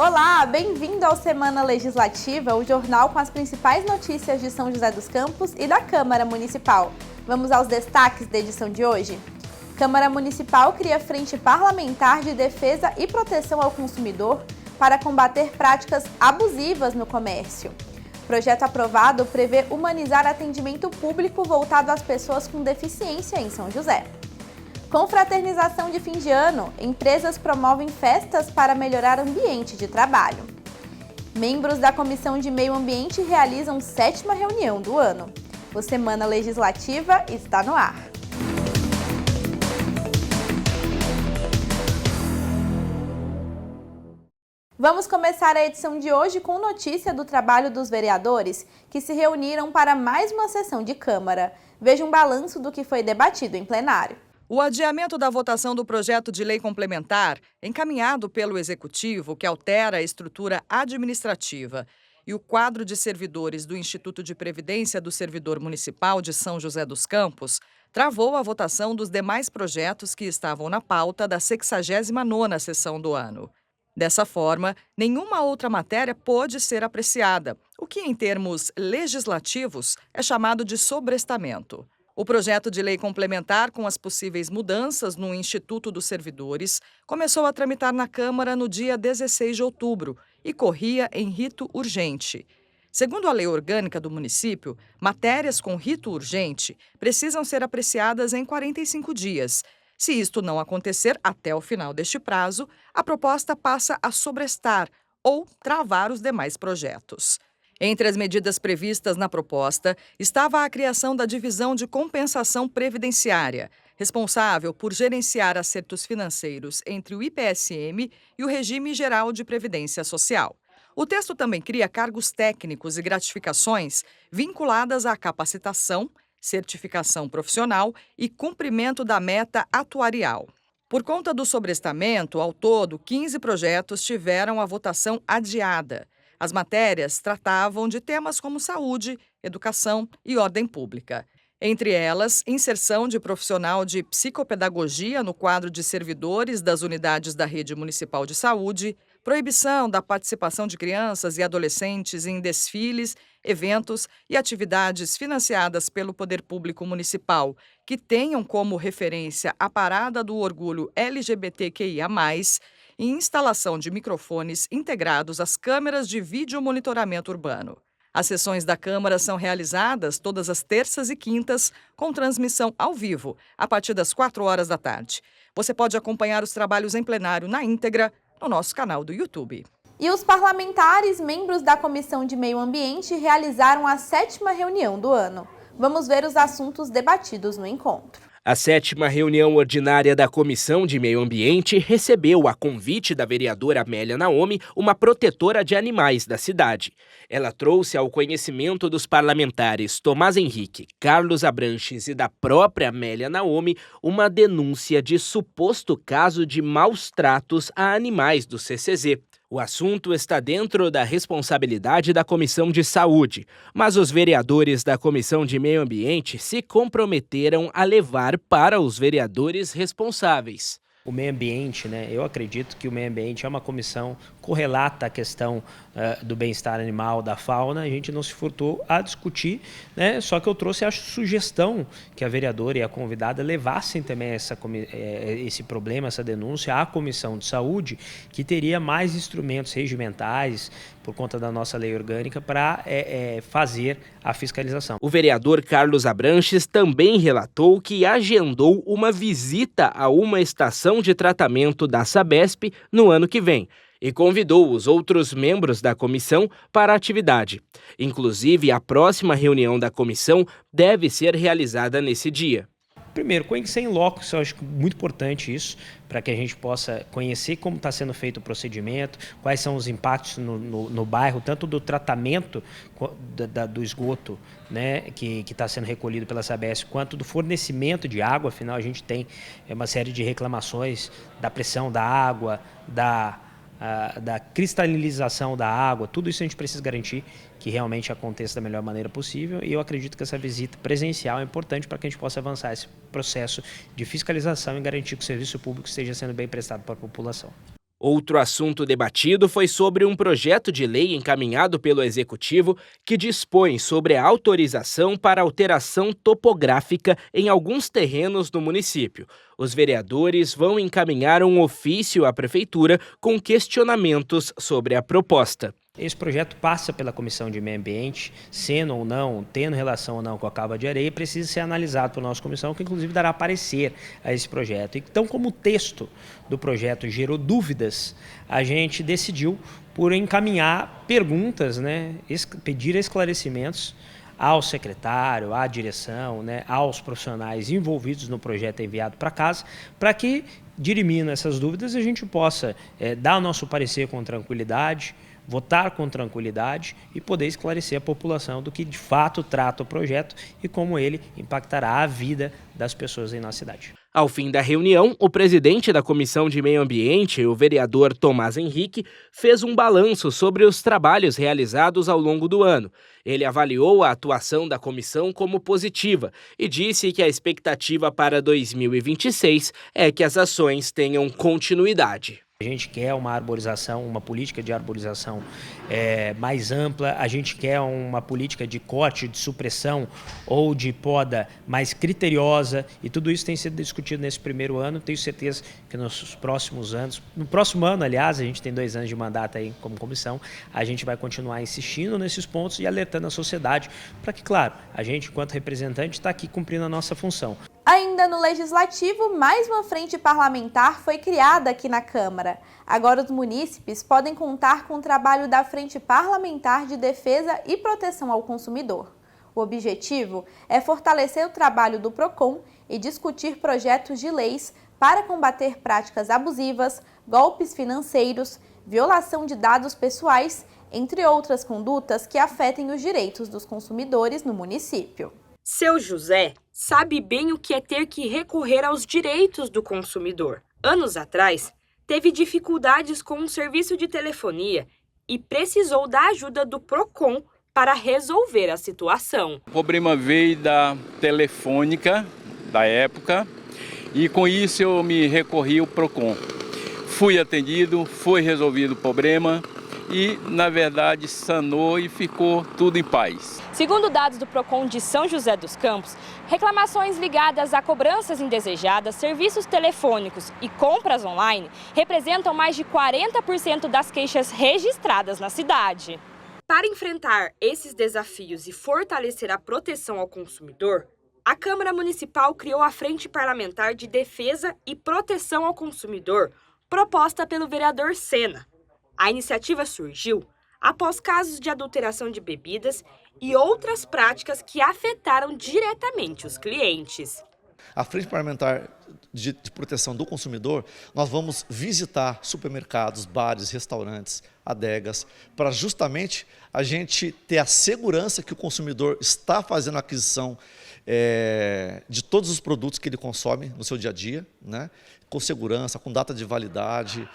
Olá, bem-vindo ao Semana Legislativa, o jornal com as principais notícias de São José dos Campos e da Câmara Municipal. Vamos aos destaques da edição de hoje. Câmara Municipal cria Frente Parlamentar de Defesa e Proteção ao Consumidor para combater práticas abusivas no comércio. Projeto aprovado prevê humanizar atendimento público voltado às pessoas com deficiência em São José. Confraternização de fim de ano, empresas promovem festas para melhorar o ambiente de trabalho. Membros da Comissão de Meio Ambiente realizam 7ª reunião do ano. O Semana Legislativa está no ar. Vamos começar a edição de hoje com notícia do trabalho dos vereadores que se reuniram para mais uma sessão de Câmara. Veja um balanço do que foi debatido em plenário. O adiamento da votação do projeto de lei complementar, encaminhado pelo Executivo, que altera a estrutura administrativa, e o quadro de servidores do Instituto de Previdência do Servidor Municipal de São José dos Campos, travou a votação dos demais projetos que estavam na pauta da 69ª sessão do ano. Dessa forma, nenhuma outra matéria pôde ser apreciada, o que, em termos legislativos, é chamado de sobrestamento. O projeto de lei complementar com as possíveis mudanças no Instituto dos Servidores começou a tramitar na Câmara no dia 16 de outubro e corria em rito urgente. Segundo a lei orgânica do município, matérias com rito urgente precisam ser apreciadas em 45 dias. Se isto não acontecer até o final deste prazo, a proposta passa a sobrestar ou travar os demais projetos. Entre as medidas previstas na proposta estava a criação da Divisão de Compensação Previdenciária, responsável por gerenciar acertos financeiros entre o IPSM e o Regime Geral de Previdência Social. O texto também cria cargos técnicos e gratificações vinculadas à capacitação, certificação profissional e cumprimento da meta atuarial. Por conta do sobrestamento, ao todo, 15 projetos tiveram a votação adiada. As matérias tratavam de temas como saúde, educação e ordem pública. Entre elas, inserção de profissional de psicopedagogia no quadro de servidores das unidades da Rede Municipal de Saúde, proibição da participação de crianças e adolescentes em desfiles, eventos e atividades financiadas pelo Poder Público Municipal que tenham como referência a Parada do Orgulho LGBTQIA+, e instalação de microfones integrados às câmeras de videomonitoramento urbano. As sessões da Câmara são realizadas todas as terças e quintas, com transmissão ao vivo, a partir das 4 horas da tarde. Você pode acompanhar os trabalhos em plenário na íntegra no nosso canal do YouTube. E os parlamentares, membros da Comissão de Meio Ambiente, realizaram a 7ª reunião do ano. Vamos ver os assuntos debatidos no encontro. A 7ª reunião ordinária da Comissão de Meio Ambiente recebeu, a convite da vereadora Amélia Naomi, uma protetora de animais da cidade. Ela trouxe ao conhecimento dos parlamentares Tomás Henrique, Carlos Abranches e da própria Amélia Naomi uma denúncia de suposto caso de maus tratos a animais do CCZ. O assunto está dentro da responsabilidade da Comissão de Saúde, mas os vereadores da Comissão de Meio Ambiente se comprometeram a levar para os vereadores responsáveis. O meio ambiente, eu acredito que o meio ambiente é uma comissão correlata à questão do bem-estar animal, da fauna. A gente não se furtou a discutir, só que eu trouxe a sugestão que a vereadora e a convidada levassem também esse problema, essa denúncia à Comissão de Saúde, que teria mais instrumentos regimentais, por conta da nossa lei orgânica, para fazer a fiscalização. O vereador Carlos Abranches também relatou que agendou uma visita a uma estação de tratamento da Sabesp no ano que vem e convidou os outros membros da comissão para a atividade. Inclusive, a próxima reunião da comissão deve ser realizada nesse dia. Primeiro, conhecer em loco, eu acho muito importante isso, para que a gente possa conhecer como está sendo feito o procedimento, quais são os impactos no bairro, tanto do tratamento do esgoto, que está sendo recolhido pela Sabesp, quanto do fornecimento de água. Afinal, a gente tem uma série de reclamações da pressão da água, da cristalização da água. Tudo isso a gente precisa garantir que realmente aconteça da melhor maneira possível, e eu acredito que essa visita presencial é importante para que a gente possa avançar esse processo de fiscalização e garantir que o serviço público esteja sendo bem prestado para a população. Outro assunto debatido foi sobre um projeto de lei encaminhado pelo Executivo que dispõe sobre a autorização para alteração topográfica em alguns terrenos do município. Os vereadores vão encaminhar um ofício à Prefeitura com questionamentos sobre a proposta. Esse projeto passa pela Comissão de Meio Ambiente, sendo ou não, tendo relação ou não com a cava de areia, precisa ser analisado pela nossa comissão, que inclusive dará parecer a esse projeto. Então, como o texto do projeto gerou dúvidas, a gente decidiu por encaminhar perguntas, pedir esclarecimentos ao secretário, à direção, aos profissionais envolvidos no projeto enviado para casa, para que, dirimindo essas dúvidas, a gente possa dar o nosso parecer com tranquilidade, votar com tranquilidade e poder esclarecer a população do que de fato trata o projeto e como ele impactará a vida das pessoas em nossa cidade. Ao fim da reunião, o presidente da Comissão de Meio Ambiente, o vereador Tomás Henrique, fez um balanço sobre os trabalhos realizados ao longo do ano. Ele avaliou a atuação da comissão como positiva e disse que a expectativa para 2026 é que as ações tenham continuidade. A gente quer uma arborização, uma política de arborização mais ampla, a gente quer uma política de corte, de supressão ou de poda mais criteriosa, e tudo isso tem sido discutido nesse primeiro ano. Tenho certeza que nos próximos anos, no próximo ano, aliás, a gente tem 2 anos de mandato aí como comissão, a gente vai continuar insistindo nesses pontos e alertando a sociedade para que, claro, a gente, enquanto representante, está aqui cumprindo a nossa função. Ainda no Legislativo, mais uma frente parlamentar foi criada aqui na Câmara. Agora os munícipes podem contar com o trabalho da Frente Parlamentar de Defesa e Proteção ao Consumidor. O objetivo é fortalecer o trabalho do PROCON e discutir projetos de leis para combater práticas abusivas, golpes financeiros, violação de dados pessoais, entre outras condutas que afetem os direitos dos consumidores no município. Seu José sabe bem o que é ter que recorrer aos direitos do consumidor. Anos atrás, teve dificuldades com um serviço de telefonia e precisou da ajuda do PROCON para resolver a situação. O problema veio da telefônica da época e com isso eu me recorri ao PROCON. Fui atendido, foi resolvido o problema e, na verdade, sanou e ficou tudo em paz. Segundo dados do PROCON de São José dos Campos, reclamações ligadas a cobranças indesejadas, serviços telefônicos e compras online representam mais de 40% das queixas registradas na cidade. Para enfrentar esses desafios e fortalecer a proteção ao consumidor, a Câmara Municipal criou a Frente Parlamentar de Defesa e Proteção ao Consumidor, proposta pelo vereador Sena. A iniciativa surgiu após casos de adulteração de bebidas e outras práticas que afetaram diretamente os clientes. A Frente Parlamentar de Proteção do Consumidor, nós vamos visitar supermercados, bares, restaurantes, adegas, para justamente a gente ter a segurança que o consumidor está fazendo a aquisição de todos os produtos que ele consome no seu dia a dia, com segurança, com data de validade,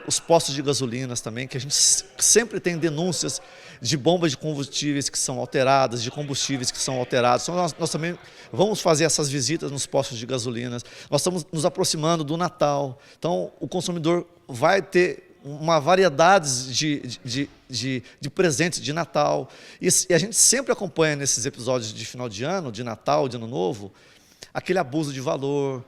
os postos de gasolinas também, que a gente sempre tem denúncias de bombas de combustíveis que são alteradas, de combustíveis que são alterados. Então, nós também vamos fazer essas visitas nos postos de gasolinas. Nós estamos nos aproximando do Natal, então o consumidor vai ter uma variedade de presentes de Natal. E a gente sempre acompanha nesses episódios de final de ano, de Natal, de Ano Novo, aquele abuso de valor,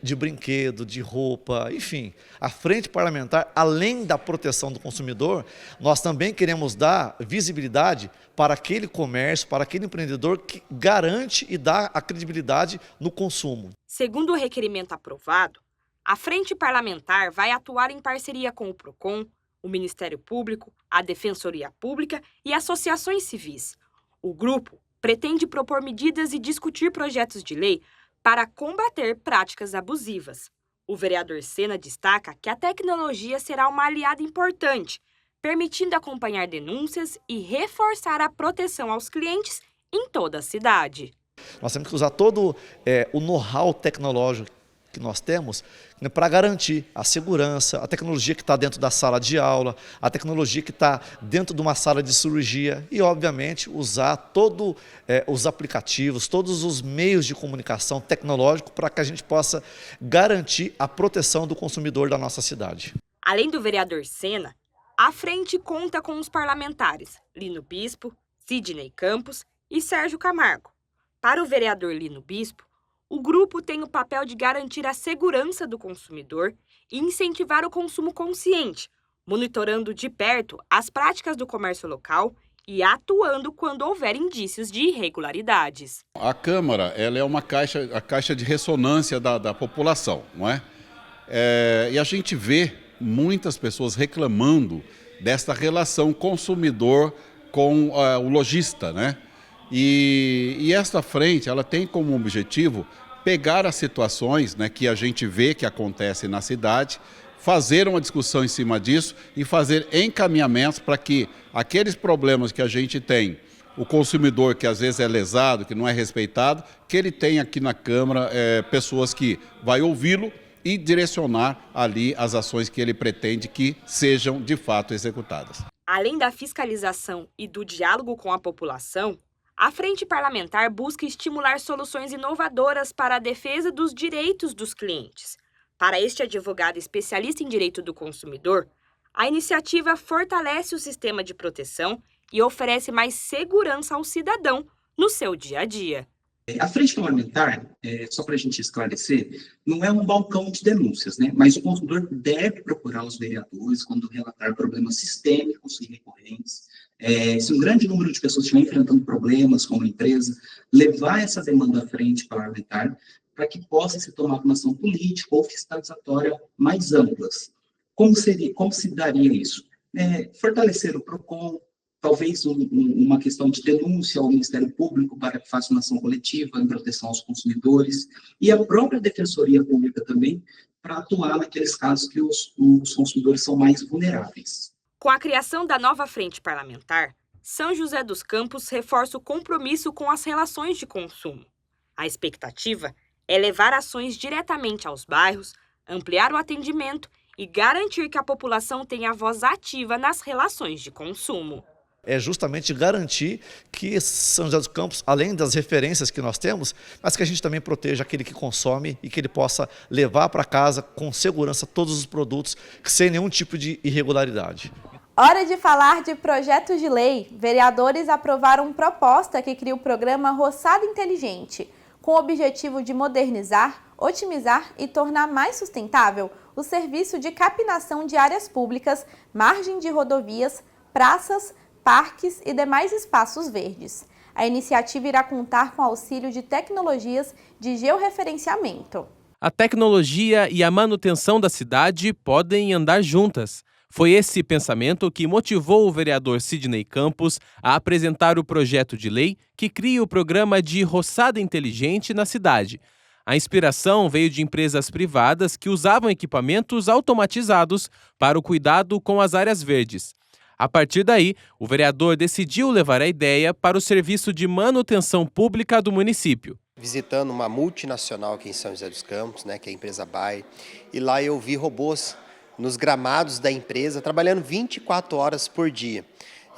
de brinquedo, de roupa, enfim. A Frente Parlamentar, além da proteção do consumidor, nós também queremos dar visibilidade para aquele comércio, para aquele empreendedor que garante e dá a credibilidade no consumo. Segundo o requerimento aprovado, a Frente Parlamentar vai atuar em parceria com o PROCON, o Ministério Público, a Defensoria Pública e associações civis. O grupo pretende propor medidas e discutir projetos de lei para combater práticas abusivas. O vereador Sena destaca que a tecnologia será uma aliada importante, permitindo acompanhar denúncias e reforçar a proteção aos clientes em toda a cidade. Nós temos que usar todo o know-how tecnológico que nós temos para garantir a segurança, a tecnologia que está dentro da sala de aula, a tecnologia que está dentro de uma sala de cirurgia e, obviamente, usar todos os aplicativos, todos os meios de comunicação tecnológico para que a gente possa garantir a proteção do consumidor da nossa cidade. Além do vereador Sena, a frente conta com os parlamentares Lino Bispo, Sidney Campos e Sérgio Camargo. Para o vereador Lino Bispo, o grupo tem o papel de garantir a segurança do consumidor e incentivar o consumo consciente, monitorando de perto as práticas do comércio local e atuando quando houver indícios de irregularidades. A Câmara ela é a caixa de ressonância da população, não é? E a gente vê muitas pessoas reclamando desta relação consumidor com o lojista, né? E esta frente ela tem como objetivo pegar as situações, né, que a gente vê que acontecem na cidade, fazer uma discussão em cima disso e fazer encaminhamentos para que aqueles problemas que a gente tem, o consumidor que às vezes é lesado, que não é respeitado, que ele tenha aqui na Câmara pessoas que vai ouvi-lo e direcionar ali as ações que ele pretende que sejam de fato executadas. Além da fiscalização e do diálogo com a população, a Frente Parlamentar busca estimular soluções inovadoras para a defesa dos direitos dos clientes. Para este advogado especialista em direito do consumidor, a iniciativa fortalece o sistema de proteção e oferece mais segurança ao cidadão no seu dia a dia. A Frente Parlamentar, só para a gente esclarecer, não é um balcão de denúncias, né? Mas o consumidor deve procurar os vereadores quando relatar problemas sistêmicos e recorrentes. Se um grande número de pessoas estiver enfrentando problemas com uma empresa, levar essa demanda à Frente Parlamentar para que possa se tomar uma ação política ou fiscalizatória mais amplas. Como se daria isso? Fortalecer o PROCON, talvez uma questão de denúncia ao Ministério Público para que faça uma ação coletiva em proteção aos consumidores, e a própria Defensoria Pública também, para atuar naqueles casos que os consumidores são mais vulneráveis. Com a criação da nova Frente Parlamentar, São José dos Campos reforça o compromisso com as relações de consumo. A expectativa é levar ações diretamente aos bairros, ampliar o atendimento e garantir que a população tenha voz ativa nas relações de consumo. É justamente garantir que São José dos Campos, além das referências que nós temos, mas que a gente também proteja aquele que consome e que ele possa levar para casa com segurança todos os produtos, sem nenhum tipo de irregularidade. Hora de falar de projetos de lei. Vereadores aprovaram proposta que cria o programa Roçada Inteligente, com o objetivo de modernizar, otimizar e tornar mais sustentável o serviço de capinação de áreas públicas, margem de rodovias, praças, parques e demais espaços verdes. A iniciativa irá contar com auxílio de tecnologias de georreferenciamento. A tecnologia e a manutenção da cidade podem andar juntas. Foi esse pensamento que motivou o vereador Sidney Campos a apresentar o projeto de lei que cria o programa de roçada inteligente na cidade. A inspiração veio de empresas privadas que usavam equipamentos automatizados para o cuidado com as áreas verdes. A partir daí, o vereador decidiu levar a ideia para o Serviço de Manutenção Pública do município. Visitando uma multinacional aqui em São José dos Campos, que é a empresa Bayer, e lá eu vi robôs nos gramados da empresa, trabalhando 24 horas por dia.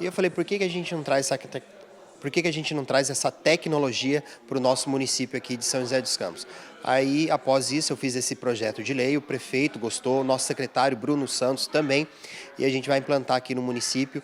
E eu falei, por que a gente não traz essa tecnologia para o nosso município aqui de São José dos Campos? Aí, após isso, eu fiz esse projeto de lei, o prefeito gostou, o nosso secretário Bruno Santos também, e a gente vai implantar aqui no município,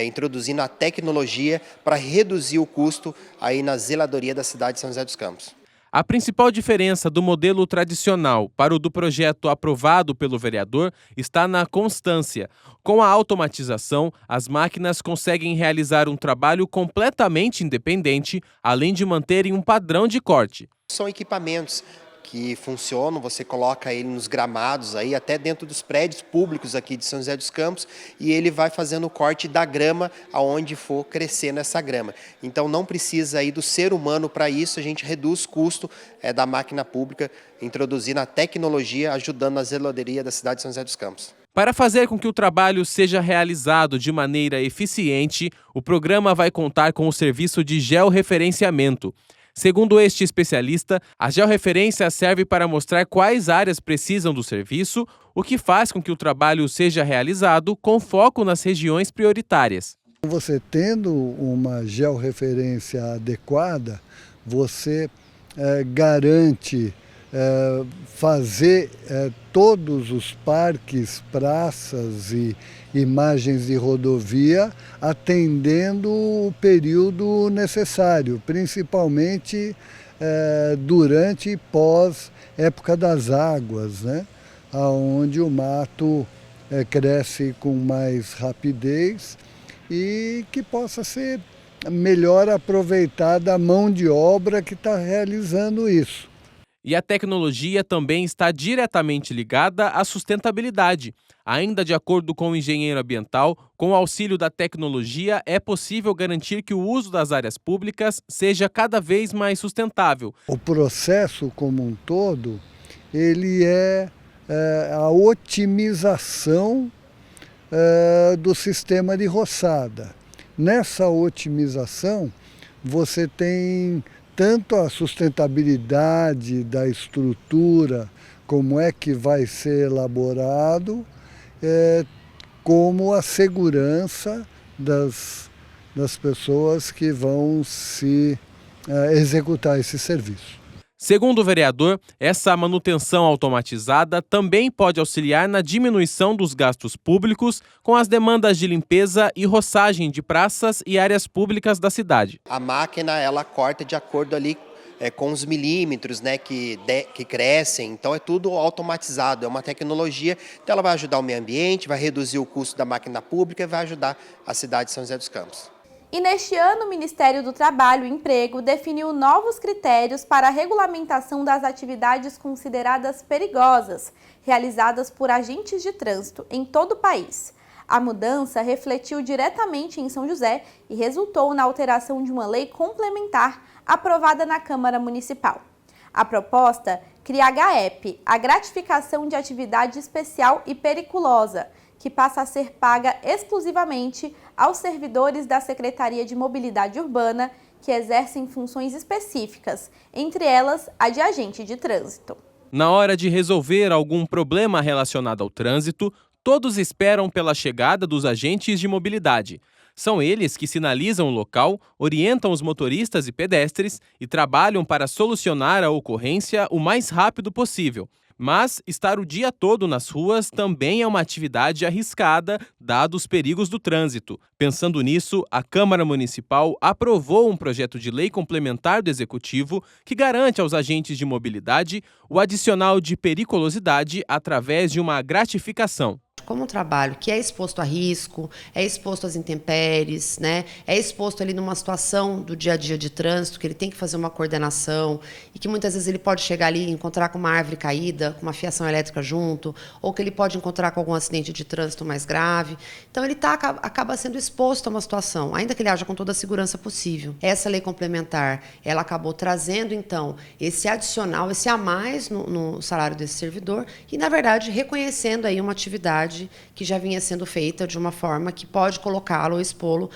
introduzindo a tecnologia para reduzir o custo aí na zeladoria da cidade de São José dos Campos. A principal diferença do modelo tradicional para o do projeto aprovado pelo vereador está na constância. Com a automatização, as máquinas conseguem realizar um trabalho completamente independente, além de manterem um padrão de corte. São equipamentos que funcionam, você coloca ele nos gramados, aí, até dentro dos prédios públicos aqui de São José dos Campos, e ele vai fazendo o corte da grama aonde for crescendo essa grama. Então não precisa aí do ser humano para isso, a gente reduz o custo da máquina pública, introduzindo a tecnologia, ajudando na zeladoria da cidade de São José dos Campos. Para fazer com que o trabalho seja realizado de maneira eficiente, o programa vai contar com o serviço de georreferenciamento. Segundo este especialista, a georreferência serve para mostrar quais áreas precisam do serviço, o que faz com que o trabalho seja realizado com foco nas regiões prioritárias. Você tendo uma georreferência adequada, você garante fazer todos os parques, praças e imagens de rodovia atendendo o período necessário, principalmente durante e pós época das águas, né? Onde o mato cresce com mais rapidez e que possa ser melhor aproveitada a mão de obra que está realizando isso. E a tecnologia também está diretamente ligada à sustentabilidade. Ainda de acordo com o engenheiro ambiental, com o auxílio da tecnologia é possível garantir que o uso das áreas públicas seja cada vez mais sustentável. O processo como um todo, ele é a otimização do sistema de roçada. Nessa otimização, você tem tanto a sustentabilidade da estrutura, como é que vai ser elaborado, como a segurança das pessoas que vão se executar esse serviço. Segundo o vereador, essa manutenção automatizada também pode auxiliar na diminuição dos gastos públicos com as demandas de limpeza e roçagem de praças e áreas públicas da cidade. A máquina, ela corta de acordo ali com os milímetros, né, que crescem, então é tudo automatizado, é uma tecnologia, então ela vai ajudar o meio ambiente, vai reduzir o custo da máquina pública e vai ajudar a cidade de São José dos Campos. E neste ano, o Ministério do Trabalho e Emprego definiu novos critérios para a regulamentação das atividades consideradas perigosas, realizadas por agentes de trânsito em todo o país. A mudança refletiu diretamente em São José e resultou na alteração de uma lei complementar aprovada na Câmara Municipal. A proposta cria a GAEP, a gratificação de atividade especial e periculosa, que passa a ser paga exclusivamente aos servidores da Secretaria de Mobilidade Urbana que exercem funções específicas, entre elas a de agente de trânsito. Na hora de resolver algum problema relacionado ao trânsito, todos esperam pela chegada dos agentes de mobilidade. São eles que sinalizam o local, orientam os motoristas e pedestres e trabalham para solucionar a ocorrência o mais rápido possível. Mas estar o dia todo nas ruas também é uma atividade arriscada, dados os perigos do trânsito. Pensando nisso, a Câmara Municipal aprovou um projeto de lei complementar do Executivo que garante aos agentes de mobilidade o adicional de periculosidade através de uma gratificação. Como um trabalho que é exposto a risco, é exposto às intempéries, né? É exposto ali numa situação do dia a dia de trânsito, que ele tem que fazer uma coordenação e que muitas vezes ele pode chegar ali e encontrar com uma árvore caída, com uma fiação elétrica junto, ou que ele pode encontrar com algum acidente de trânsito mais grave. Então ele acaba sendo exposto a uma situação, ainda que ele haja com toda a segurança possível. Essa lei complementar, ela acabou trazendo então esse adicional, esse a mais no salário desse servidor e, na verdade, reconhecendo aí uma atividade que já vinha sendo feita de uma forma que pode colocá-lo ou expor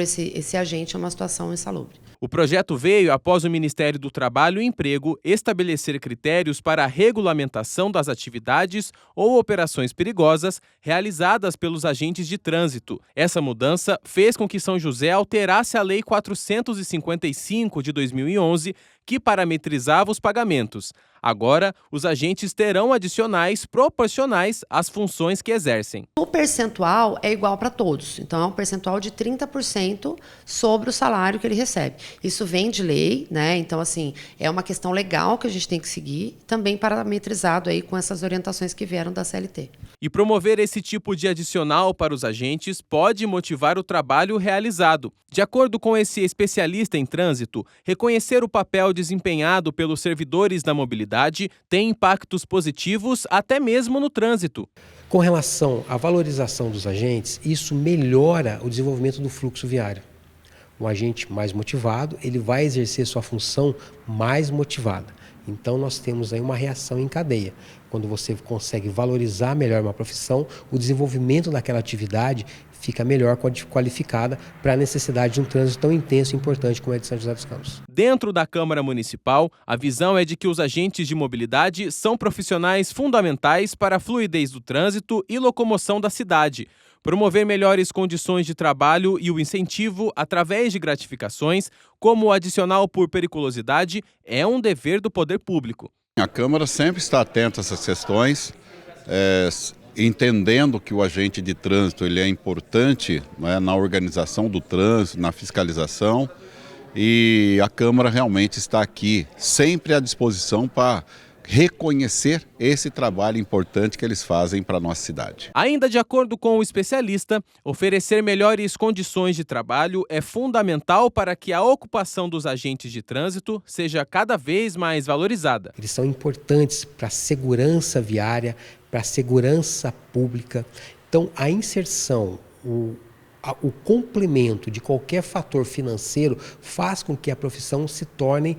esse agente a uma situação insalubre. O projeto veio após o Ministério do Trabalho e Emprego estabelecer critérios para a regulamentação das atividades ou operações perigosas realizadas pelos agentes de trânsito. Essa mudança fez com que São José alterasse a Lei 455 de 2011, que parametrizava os pagamentos. Agora, os agentes terão adicionais proporcionais às funções que exercem. O percentual é igual para todos, então é um percentual de 30% sobre o salário que ele recebe. Isso vem de lei, né? Então, assim, é uma questão legal que a gente tem que seguir, também parametrizado aí com essas orientações que vieram da CLT. E promover esse tipo de adicional para os agentes pode motivar o trabalho realizado. De acordo com esse especialista em trânsito, reconhecer o papel desempenhado pelos servidores da mobilidade tem impactos positivos até mesmo no trânsito. Com relação à valorização dos agentes, isso melhora o desenvolvimento do fluxo viário. Um agente mais motivado, ele vai exercer sua função mais motivada. Então nós temos aí uma reação em cadeia. Quando você consegue valorizar melhor uma profissão, o desenvolvimento daquela atividade fica melhor qualificada para a necessidade de um trânsito tão intenso e importante como é de São José dos Campos. Dentro da Câmara Municipal, a visão é de que os agentes de mobilidade são profissionais fundamentais para a fluidez do trânsito e locomoção da cidade. Promover melhores condições de trabalho e o incentivo através de gratificações, como o adicional por periculosidade, é um dever do poder público. A Câmara sempre está atenta a essas questões, entendendo que o agente de trânsito ele é importante, né, na organização do trânsito, na fiscalização, e a Câmara realmente está aqui sempre à disposição para reconhecer esse trabalho importante que eles fazem para a nossa cidade. Ainda de acordo com o especialista, oferecer melhores condições de trabalho é fundamental para que a ocupação dos agentes de trânsito seja cada vez mais valorizada. Eles são importantes para a segurança viária, para a segurança pública. Então, a inserção, o complemento de qualquer fator financeiro faz com que a profissão se torne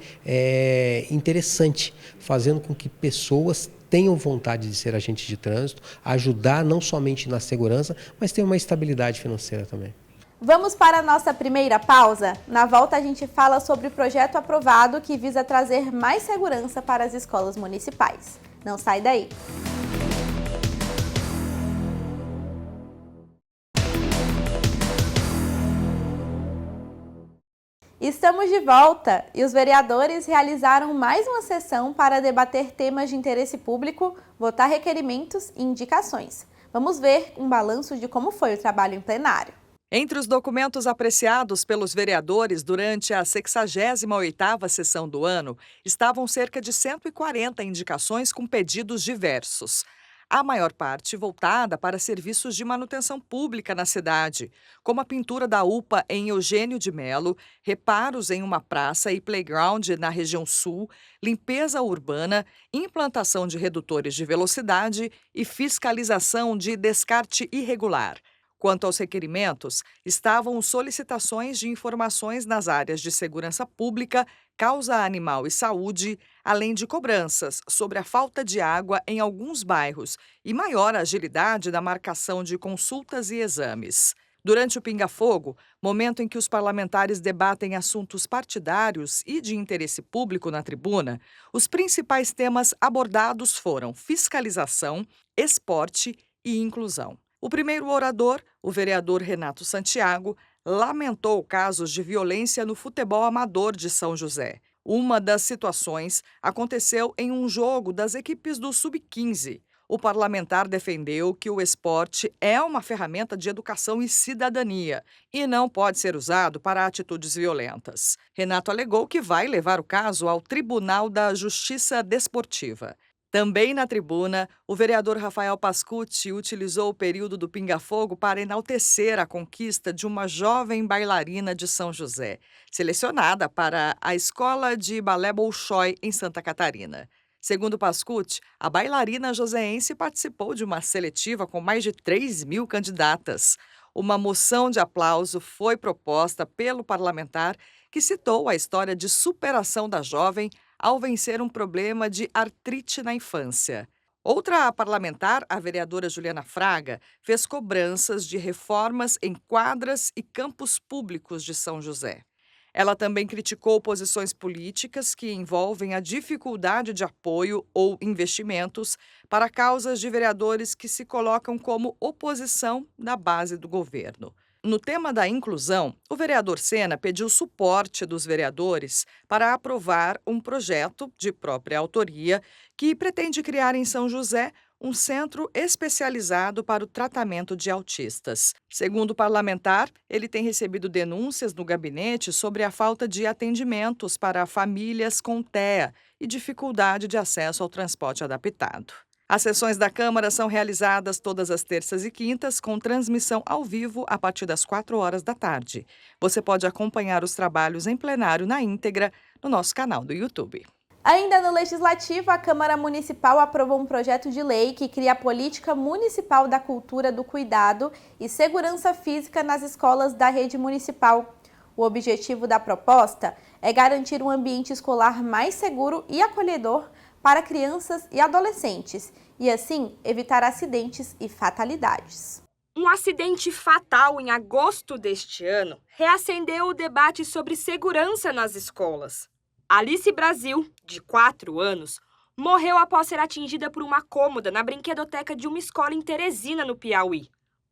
interessante, fazendo com que pessoas tenham vontade de ser agentes de trânsito, ajudar não somente na segurança, mas ter uma estabilidade financeira também. Vamos para a nossa primeira pausa? Na volta a gente fala sobre o projeto aprovado que visa trazer mais segurança para as escolas municipais. Não sai daí! Estamos de volta e os vereadores realizaram mais uma sessão para debater temas de interesse público, votar requerimentos e indicações. Vamos ver um balanço de como foi o trabalho em plenário. Entre os documentos apreciados pelos vereadores durante a 68ª sessão do ano, estavam cerca de 140 indicações com pedidos diversos. A maior parte voltada para serviços de manutenção pública na cidade, como a pintura da UPA em Eugênio de Melo, reparos em uma praça e playground na região sul, limpeza urbana, implantação de redutores de velocidade e fiscalização de descarte irregular. Quanto aos requerimentos, estavam solicitações de informações nas áreas de segurança pública, causa animal e saúde, além de cobranças sobre a falta de água em alguns bairros e maior agilidade na marcação de consultas e exames. Durante o pinga-fogo, momento em que os parlamentares debatem assuntos partidários e de interesse público na tribuna, os principais temas abordados foram fiscalização, esporte e inclusão. O primeiro orador, o vereador Renato Santiago, lamentou casos de violência no futebol amador de São José. Uma das situações aconteceu em um jogo das equipes do Sub-15. O parlamentar defendeu que o esporte é uma ferramenta de educação e cidadania e não pode ser usado para atitudes violentas. Renato alegou que vai levar o caso ao Tribunal da Justiça Desportiva. Também na tribuna, o vereador Rafael Pascucci utilizou o período do pinga-fogo para enaltecer a conquista de uma jovem bailarina de São José, selecionada para a Escola de Balé Bolshoi, em Santa Catarina. Segundo Pascucci, a bailarina joseense participou de uma seletiva com mais de 3.000 candidatas. Uma moção de aplauso foi proposta pelo parlamentar, que citou a história de superação da jovem ao vencer um problema de artrite na infância. Outra parlamentar, a vereadora Juliana Fraga, fez cobranças de reformas em quadras e campos públicos de São José. Ela também criticou posições políticas que envolvem a dificuldade de apoio ou investimentos para causas de vereadores que se colocam como oposição da base do governo. No tema da inclusão, o vereador Sena pediu suporte dos vereadores para aprovar um projeto de própria autoria que pretende criar em São José um centro especializado para o tratamento de autistas. Segundo o parlamentar, ele tem recebido denúncias no gabinete sobre a falta de atendimentos para famílias com TEA e dificuldade de acesso ao transporte adaptado. As sessões da Câmara são realizadas todas as terças e quintas, com transmissão ao vivo a partir das 4 da tarde. Você pode acompanhar os trabalhos em plenário na íntegra no nosso canal do YouTube. Ainda no Legislativo, a Câmara Municipal aprovou um projeto de lei que cria a Política Municipal da Cultura do Cuidado e Segurança Física nas escolas da rede municipal. O objetivo da proposta é garantir um ambiente escolar mais seguro e acolhedor para crianças e adolescentes e, assim, evitar acidentes e fatalidades. Um acidente fatal em agosto deste ano reacendeu o debate sobre segurança nas escolas. Alice Brasil, de 4 anos, morreu após ser atingida por uma cômoda na brinquedoteca de uma escola em Teresina, no Piauí.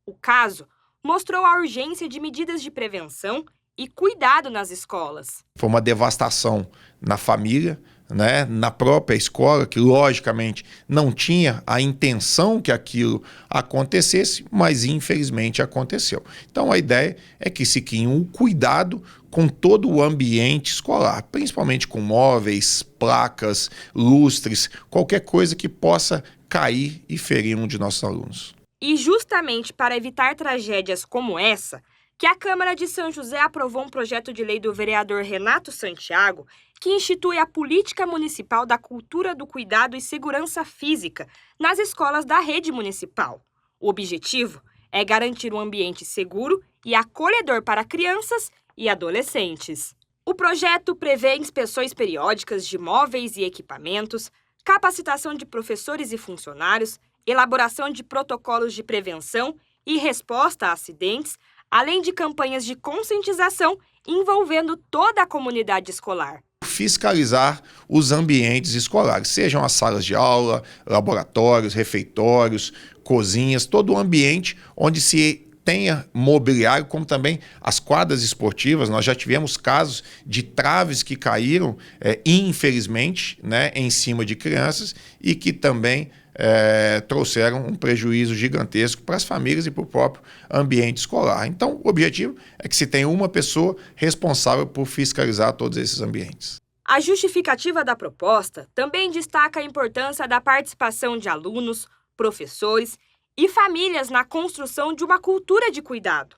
O caso mostrou a urgência de medidas de prevenção e cuidado nas escolas. Foi uma devastação na família, né, na própria escola, que logicamente não tinha a intenção que aquilo acontecesse, mas infelizmente aconteceu. Então a ideia é que se crie um cuidado com todo o ambiente escolar, principalmente com móveis, placas, lustres, qualquer coisa que possa cair e ferir um de nossos alunos. E justamente para evitar tragédias como essa, que a Câmara de São José aprovou um projeto de lei do vereador Renato Santiago que institui a Política Municipal da Cultura do Cuidado e Segurança Física nas escolas da rede municipal. O objetivo é garantir um ambiente seguro e acolhedor para crianças e adolescentes. O projeto prevê inspeções periódicas de móveis e equipamentos, capacitação de professores e funcionários, elaboração de protocolos de prevenção e resposta a acidentes, além de campanhas de conscientização envolvendo toda a comunidade escolar. Fiscalizar os ambientes escolares, sejam as salas de aula, laboratórios, refeitórios, cozinhas, todo o ambiente onde se tenha mobiliário, como também as quadras esportivas. Nós já tivemos casos de traves que caíram, infelizmente, né, em cima de crianças e que também trouxeram um prejuízo gigantesco para as famílias e para o próprio ambiente escolar. Então, o objetivo é que se tenha uma pessoa responsável por fiscalizar todos esses ambientes. A justificativa da proposta também destaca a importância da participação de alunos, professores e famílias na construção de uma cultura de cuidado.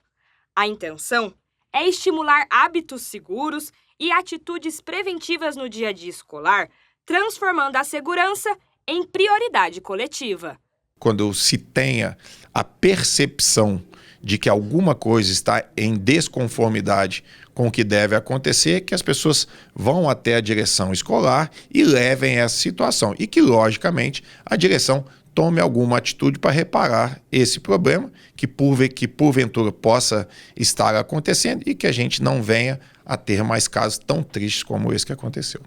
A intenção é estimular hábitos seguros e atitudes preventivas no dia a dia escolar, transformando a segurança em prioridade coletiva. Quando se tenha a percepção de que alguma coisa está em desconformidade com o que deve acontecer, que as pessoas vão até a direção escolar e levem essa situação. E que, logicamente, a direção tome alguma atitude para reparar esse problema, que porventura possa estar acontecendo e que a gente não venha a ter mais casos tão tristes como esse que aconteceu.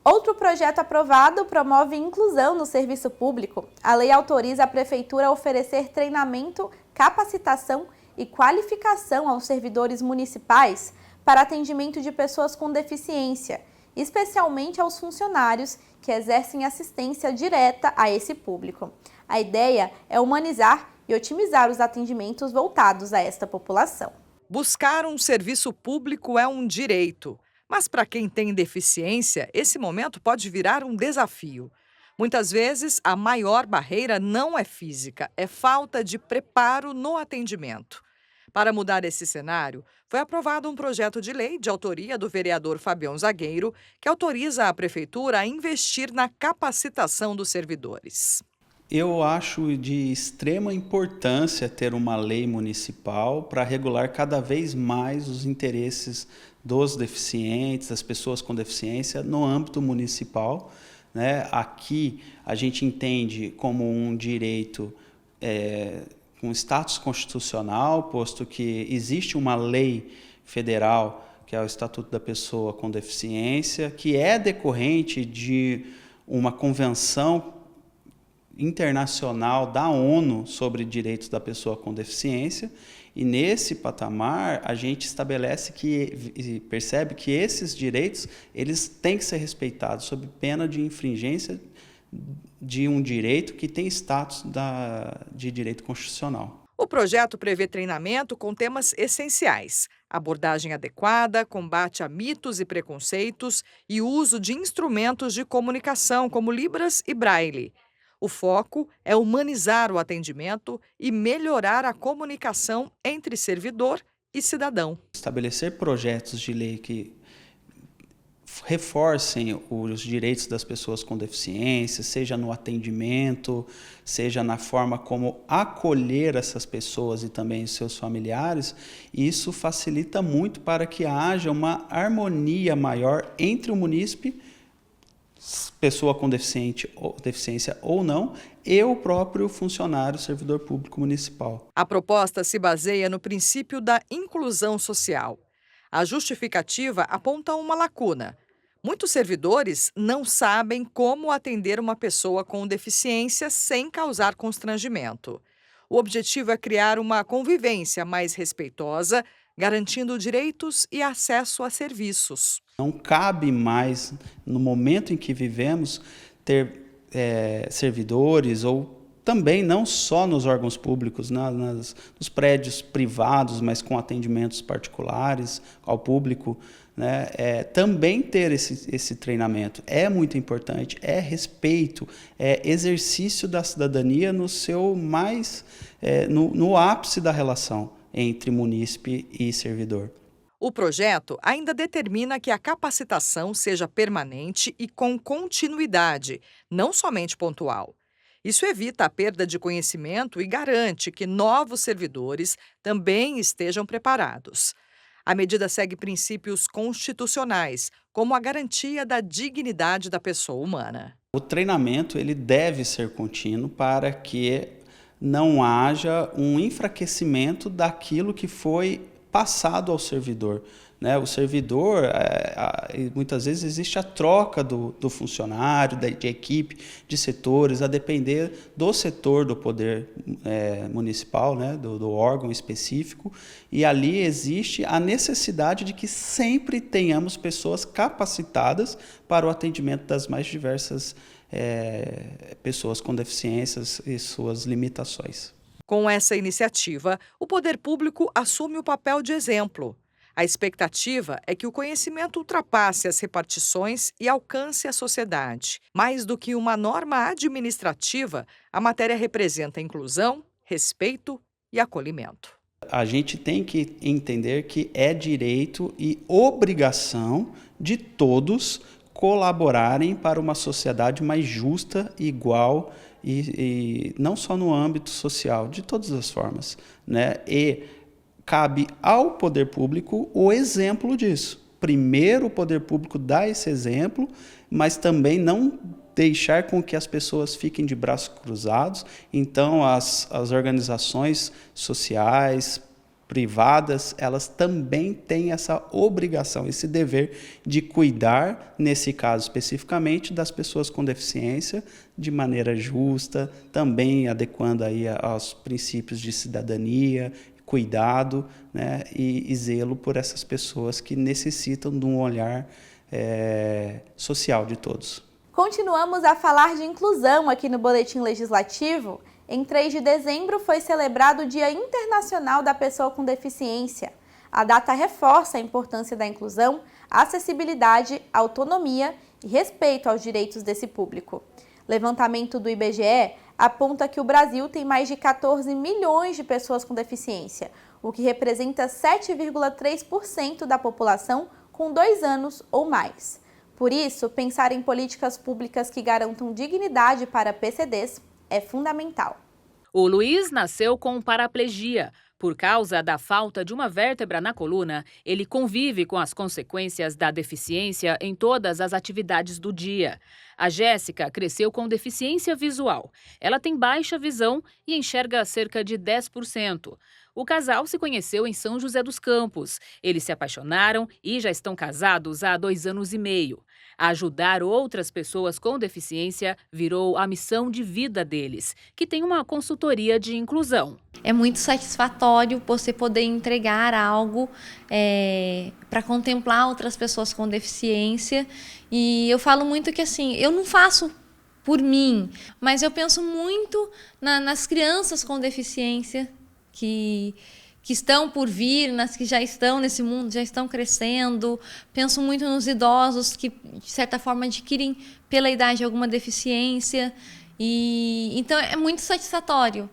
Outro projeto aprovado promove inclusão no serviço público. A lei autoriza a Prefeitura a oferecer treinamento, capacitação e qualificação aos servidores municipais para atendimento de pessoas com deficiência, especialmente aos funcionários que exercem assistência direta a esse público. A ideia é humanizar e otimizar os atendimentos voltados a esta população. Buscar um serviço público é um direito. Mas para quem tem deficiência, esse momento pode virar um desafio. Muitas vezes, a maior barreira não é física, é falta de preparo no atendimento. Para mudar esse cenário, foi aprovado um projeto de lei de autoria do vereador Fabião Zagueiro, que autoriza a Prefeitura a investir na capacitação dos servidores. Eu acho de extrema importância ter uma lei municipal para regular cada vez mais os interesses dos deficientes, das pessoas com deficiência no âmbito municipal, né? Aqui a gente entende como um direito com status constitucional, posto que existe uma lei federal, que é o Estatuto da Pessoa com Deficiência, que é decorrente de uma convenção internacional da ONU sobre direitos da pessoa com deficiência, e nesse patamar a gente estabelece e percebe que esses direitos eles têm que ser respeitados sob pena de infringência de um direito que tem status de direito constitucional. O projeto prevê treinamento com temas essenciais: abordagem adequada, combate a mitos e preconceitos e uso de instrumentos de comunicação como Libras e Braille. O foco é humanizar o atendimento e melhorar a comunicação entre servidor e cidadão. Estabelecer projetos de lei que reforcem os direitos das pessoas com deficiência, seja no atendimento, seja na forma como acolher essas pessoas e também os seus familiares, isso facilita muito para que haja uma harmonia maior entre o munícipe, pessoa com deficiência ou não, e o próprio funcionário, servidor público municipal. A proposta se baseia no princípio da inclusão social. A justificativa aponta uma lacuna. Muitos servidores não sabem como atender uma pessoa com deficiência sem causar constrangimento. O objetivo é criar uma convivência mais respeitosa, garantindo direitos e acesso a serviços. Não cabe mais, no momento em que vivemos, ter servidores ou também não só nos órgãos públicos, nos prédios privados, mas com atendimentos particulares ao público, né? Também ter esse treinamento é muito importante, é respeito, é exercício da cidadania no seu no ápice da relação entre munícipe e servidor. O projeto ainda determina que a capacitação seja permanente e com continuidade, não somente pontual. Isso evita a perda de conhecimento e garante que novos servidores também estejam preparados. A medida segue princípios constitucionais, como a garantia da dignidade da pessoa humana. O treinamento ele deve ser contínuo para que não haja um enfraquecimento daquilo que foi passado ao servidor, né? O servidor, muitas vezes existe a troca do funcionário, de equipe, de setores, a depender do setor do poder municipal, né? do órgão específico, e ali existe a necessidade de que sempre tenhamos pessoas capacitadas para o atendimento das mais diversas pessoas com deficiências e suas limitações. Com essa iniciativa, o poder público assume o papel de exemplo. A expectativa é que o conhecimento ultrapasse as repartições e alcance a sociedade. Mais do que uma norma administrativa, a matéria representa inclusão, respeito e acolhimento. A gente tem que entender que é direito e obrigação de todos colaborarem para uma sociedade mais justa, igual e não só no âmbito social, de todas as formas, né? E cabe ao poder público o exemplo disso. Primeiro, o poder público dá esse exemplo, mas também não deixar com que as pessoas fiquem de braços cruzados. Então, as organizações sociais, privadas, elas também têm essa obrigação, esse dever de cuidar, nesse caso especificamente, das pessoas com deficiência de maneira justa, também adequando aí aos princípios de cidadania, cuidado, né, e zelo por essas pessoas que necessitam de um olhar social de todos. Continuamos a falar de inclusão aqui no Boletim Legislativo. Em 3 de dezembro foi celebrado o Dia Internacional da Pessoa com Deficiência. A data reforça a importância da inclusão, acessibilidade, autonomia e respeito aos direitos desse público. Levantamento do IBGE aponta que o Brasil tem mais de 14 milhões de pessoas com deficiência, o que representa 7,3% da população com 2 anos ou mais. Por isso, pensar em políticas públicas que garantam dignidade para PCDs é fundamental. O Luiz nasceu com paraplegia. Por causa da falta de uma vértebra na coluna, ele convive com as consequências da deficiência em todas as atividades do dia. A Jéssica cresceu com deficiência visual. Ela tem baixa visão e enxerga cerca de 10%. O casal se conheceu em São José dos Campos. Eles se apaixonaram e já estão casados há 2 anos e meio. Ajudar outras pessoas com deficiência virou a missão de vida deles, que tem uma consultoria de inclusão. É muito satisfatório você poder entregar algo para contemplar outras pessoas com deficiência. E eu falo muito que assim, eu não faço por mim, mas eu penso muito nas crianças com deficiência que estão por vir, nas que já estão nesse mundo, já estão crescendo. Penso muito nos idosos que, de certa forma, adquirem pela idade alguma deficiência. E então é muito satisfatório.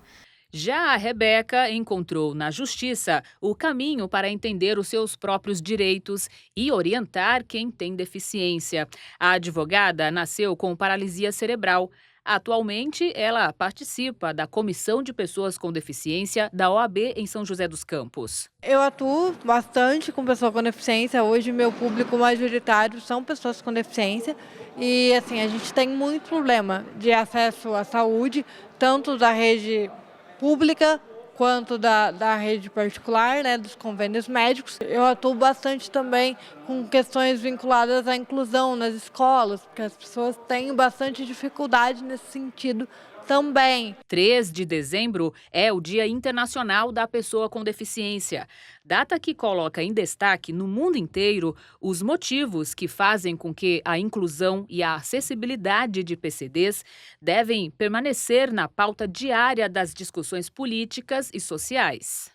Já a Rebeca encontrou na justiça o caminho para entender os seus próprios direitos e orientar quem tem deficiência. A advogada nasceu com paralisia cerebral. Atualmente, ela participa da Comissão de Pessoas com Deficiência da OAB em São José dos Campos. Eu atuo bastante com pessoas com deficiência. Hoje, meu público majoritário são pessoas com deficiência. E, assim, a gente tem muito problema de acesso à saúde, tanto da rede pública quanto da rede particular, né, dos convênios médicos. Eu atuo bastante também com questões vinculadas à inclusão nas escolas, porque as pessoas têm bastante dificuldade nesse sentido também. 3 de dezembro é o Dia Internacional da Pessoa com Deficiência, data que coloca em destaque no mundo inteiro os motivos que fazem com que a inclusão e a acessibilidade de PCDs devem permanecer na pauta diária das discussões políticas e sociais.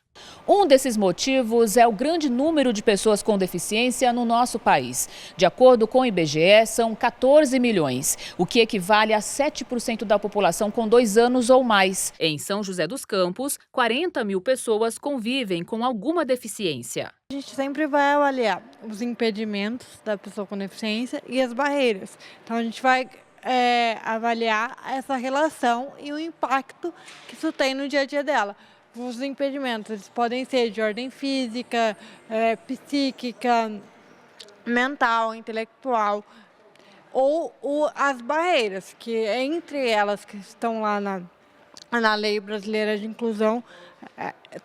Um desses motivos é o grande número de pessoas com deficiência no nosso país. De acordo com o IBGE, são 14 milhões, o que equivale a 7% da população com 2 anos ou mais. Em São José dos Campos, 40 mil pessoas convivem com alguma deficiência. A gente sempre vai avaliar os impedimentos da pessoa com deficiência e as barreiras. Então a gente vai avaliar essa relação e o impacto que isso tem no dia a dia dela. Os impedimentos eles podem ser de ordem física, psíquica, mental, intelectual, ou as barreiras, que entre elas que estão lá na Lei Brasileira de Inclusão,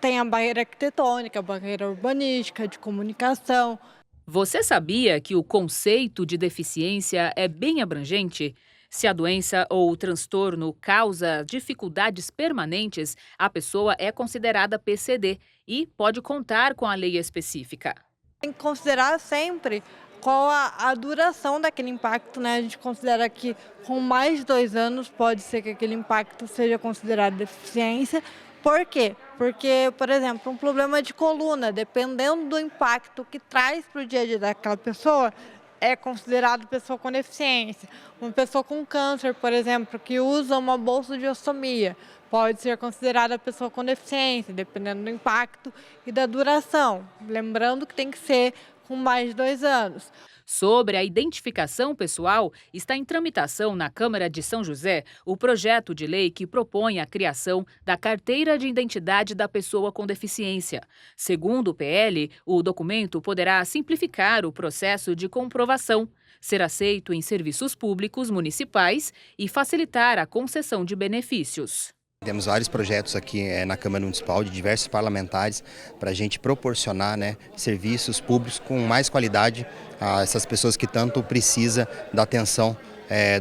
tem a barreira arquitetônica, a barreira urbanística, de comunicação. Você sabia que o conceito de deficiência é bem abrangente? Se a doença ou o transtorno causa dificuldades permanentes, a pessoa é considerada PCD e pode contar com a lei específica. Tem que considerar sempre qual a duração daquele impacto, né? A gente considera que com mais de 2 anos pode ser que aquele impacto seja considerado deficiência. Por quê? Porque, por exemplo, um problema de coluna, dependendo do impacto que traz para o dia a dia daquela pessoa, é considerado pessoa com deficiência. Uma pessoa com câncer, por exemplo, que usa uma bolsa de ossomia, pode ser considerada pessoa com deficiência, dependendo do impacto e da duração. Lembrando que tem que ser com mais de 2 anos. Sobre a identificação pessoal, está em tramitação na Câmara de São José o projeto de lei que propõe a criação da Carteira de Identidade da Pessoa com Deficiência. Segundo o PL, o documento poderá simplificar o processo de comprovação, ser aceito em serviços públicos municipais e facilitar a concessão de benefícios. Temos vários projetos aqui na Câmara Municipal de diversos parlamentares para a gente proporcionar serviços públicos com mais qualidade a essas pessoas que tanto precisam da atenção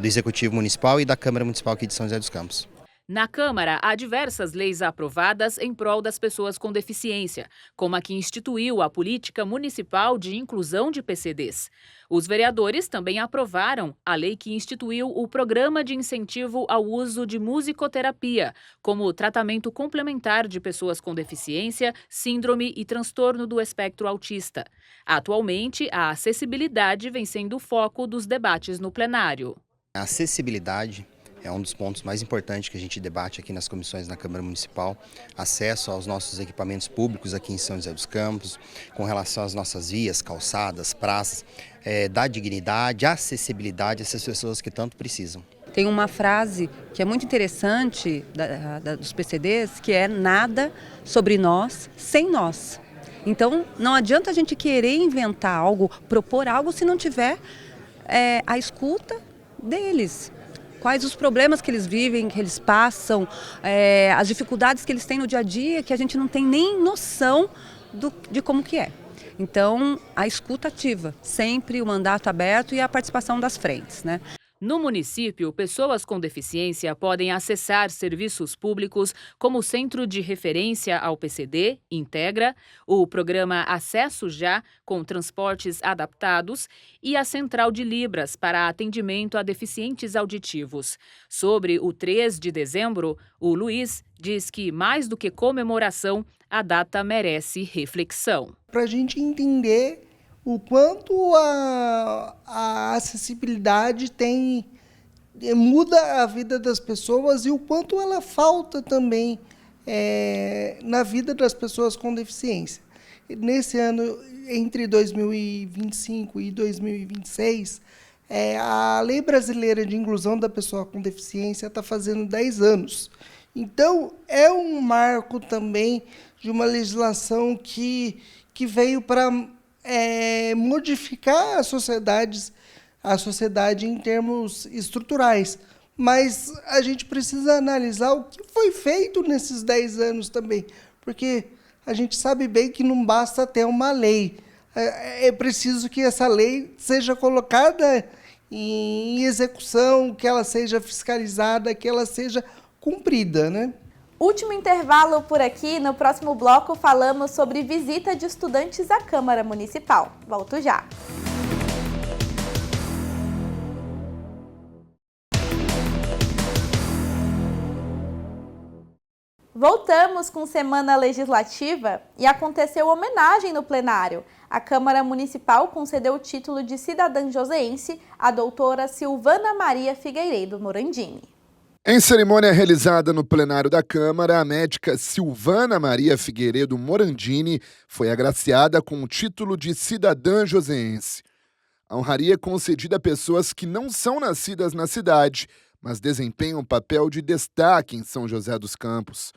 do Executivo Municipal e da Câmara Municipal aqui de São José dos Campos. Na Câmara, há diversas leis aprovadas em prol das pessoas com deficiência, como a que instituiu a Política Municipal de Inclusão de PCDs. Os vereadores também aprovaram a lei que instituiu o Programa de Incentivo ao Uso de Musicoterapia, como tratamento complementar de pessoas com deficiência, síndrome e transtorno do espectro autista. Atualmente, a acessibilidade vem sendo o foco dos debates no plenário. A acessibilidade é um dos pontos mais importantes que a gente debate aqui nas comissões na Câmara Municipal, acesso aos nossos equipamentos públicos aqui em São José dos Campos, com relação às nossas vias, calçadas, praças, dar dignidade, acessibilidade a essas pessoas que tanto precisam. Tem uma frase que é muito interessante dos PCDs, que é nada sobre nós sem nós. Então, não adianta a gente querer inventar algo, propor algo, se não tiver a escuta deles. Quais os problemas que eles vivem, que eles passam, as dificuldades que eles têm no dia a dia, que a gente não tem nem noção de como que é. Então, a escuta ativa, sempre o mandato aberto e a participação das frentes, né? No município, pessoas com deficiência podem acessar serviços públicos como o Centro de Referência ao PCD, Integra, o programa Acesso Já, com transportes adaptados, e a Central de Libras para atendimento a deficientes auditivos. Sobre o 3 de dezembro, o Luiz diz que, mais do que comemoração, a data merece reflexão. Para a gente entender o quanto a acessibilidade muda a vida das pessoas e o quanto ela falta também na vida das pessoas com deficiência. Nesse ano, entre 2025 e 2026, a Lei Brasileira de Inclusão da Pessoa com Deficiência está fazendo 10 anos. Então, é um marco também de uma legislação que veio para modificar a sociedade em termos estruturais. Mas a gente precisa analisar o que foi feito nesses 10 anos também, porque a gente sabe bem que não basta ter uma lei. É preciso que essa lei seja colocada em execução, que ela seja fiscalizada, que ela seja cumprida, né? Último intervalo por aqui. No próximo bloco falamos sobre visita de estudantes à Câmara Municipal. Volto já. Voltamos com Semana Legislativa e aconteceu homenagem no plenário. A Câmara Municipal concedeu o título de cidadã joseense à doutora Silvana Maria Figueiredo Morandini. Em cerimônia realizada no plenário da Câmara, a médica Silvana Maria Figueiredo Morandini foi agraciada com o título de cidadã joseense. A honraria é concedida a pessoas que não são nascidas na cidade, mas desempenham um papel de destaque em São José dos Campos.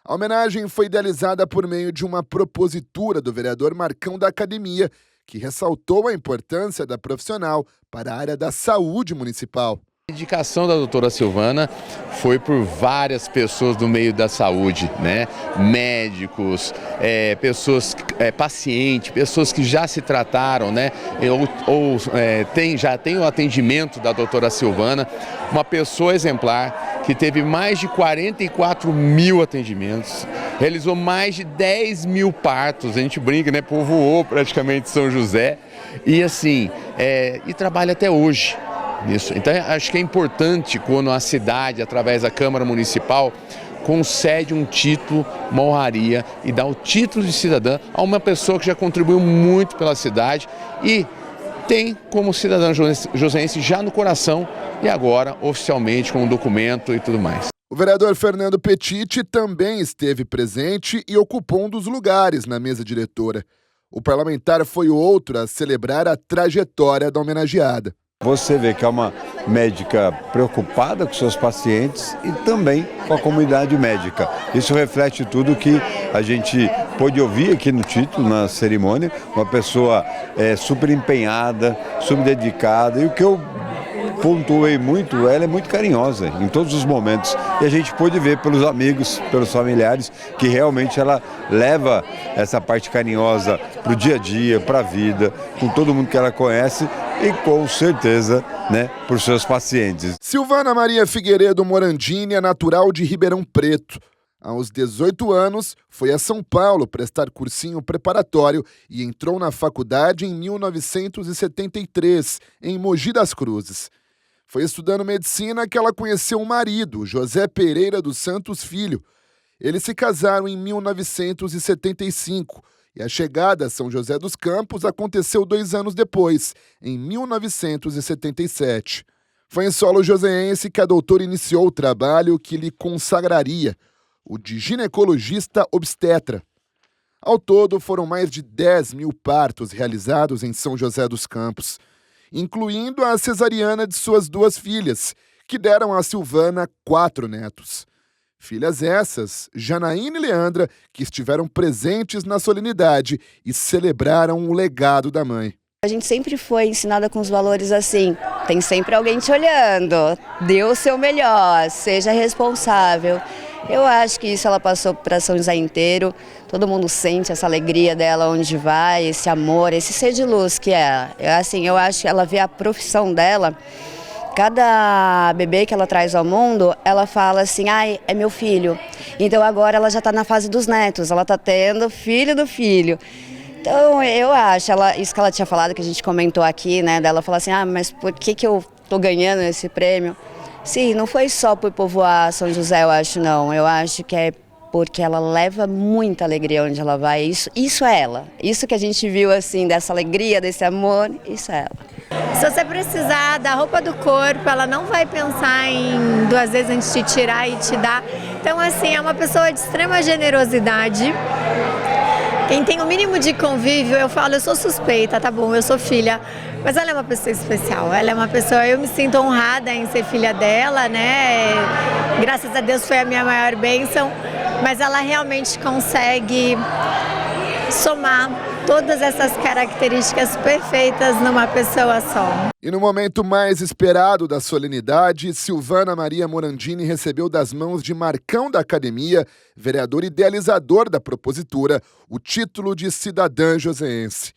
A homenagem foi idealizada por meio de uma propositura do vereador Marcão da Academia, que ressaltou a importância da profissional para a área da saúde municipal. A indicação da doutora Silvana foi por várias pessoas do meio da saúde, né? Médicos, pessoas, pacientes, pessoas que já se trataram, né? Já tem o atendimento da doutora Silvana, uma pessoa exemplar que teve mais de 44 mil atendimentos, realizou mais de 10 mil partos, a gente brinca, né? Povoou praticamente São José e assim, e trabalha até hoje. Isso. Então, acho que é importante quando a cidade, através da Câmara Municipal, concede um título, uma honraria e dá o título de cidadã a uma pessoa que já contribuiu muito pela cidade e tem como cidadã joseense já no coração e agora oficialmente com um documento e tudo mais. O vereador Fernando Petit também esteve presente e ocupou um dos lugares na mesa diretora. O parlamentar foi o outro a celebrar a trajetória da homenageada. Você vê que é uma médica preocupada com seus pacientes e também com a comunidade médica. Isso reflete tudo que a gente pôde ouvir aqui no título, na cerimônia. Uma pessoa super empenhada, super dedicada. E o que eu pontuei muito, ela é muito carinhosa em todos os momentos. E a gente pôde ver pelos amigos, pelos familiares, que realmente ela leva essa parte carinhosa para o dia a dia, para a vida, com todo mundo que ela conhece. E com certeza, né, por seus pacientes. Silvana Maria Figueiredo Morandini é natural de Ribeirão Preto. Aos 18 anos, foi a São Paulo prestar cursinho preparatório e entrou na faculdade em 1973, em Mogi das Cruzes. Foi estudando medicina que ela conheceu o marido, José Pereira dos Santos Filho. Eles se casaram em 1975. E a chegada a São José dos Campos aconteceu 2 anos depois, em 1977. Foi em solo joseense que a doutora iniciou o trabalho que lhe consagraria, o de ginecologista obstetra. Ao todo, foram mais de 10 mil partos realizados em São José dos Campos, incluindo a cesariana de suas 2 filhas, que deram a Silvana 4 netos. Filhas essas, Janaína e Leandra, que estiveram presentes na solenidade e celebraram o legado da mãe. A gente sempre foi ensinada com os valores assim, tem sempre alguém te olhando, dê o seu melhor, seja responsável. Eu acho que isso ela passou para São José inteiro, todo mundo sente essa alegria dela onde vai, esse amor, esse ser de luz que é. Eu acho que ela vê a profissão dela. Cada bebê que ela traz ao mundo, ela fala assim, ai, é meu filho. Então agora ela já está na fase dos netos, ela está tendo filho do filho. Então eu acho, isso que ela tinha falado, que a gente comentou aqui, né, dela falar assim, mas por que eu estou ganhando esse prêmio? Sim, não foi só por povoar São José, eu acho não. Eu acho que é porque ela leva muita alegria onde ela vai. Isso é ela. Isso que a gente viu assim, dessa alegria, desse amor, isso é ela. Se você precisar da roupa do corpo, ela não vai pensar em 2 vezes antes de tirar e te dar. Então, assim, é uma pessoa de extrema generosidade. Quem tem o mínimo de convívio, eu falo, eu sou suspeita, tá bom, eu sou filha. Mas ela é uma pessoa especial, ela é uma pessoa, eu me sinto honrada em ser filha dela, né? Graças a Deus foi a minha maior bênção, mas ela realmente consegue somar todas essas características perfeitas numa pessoa só. E no momento mais esperado da solenidade, Silvana Maria Morandini recebeu das mãos de Marcão da Academia, vereador idealizador da propositura, o título de cidadã joseense.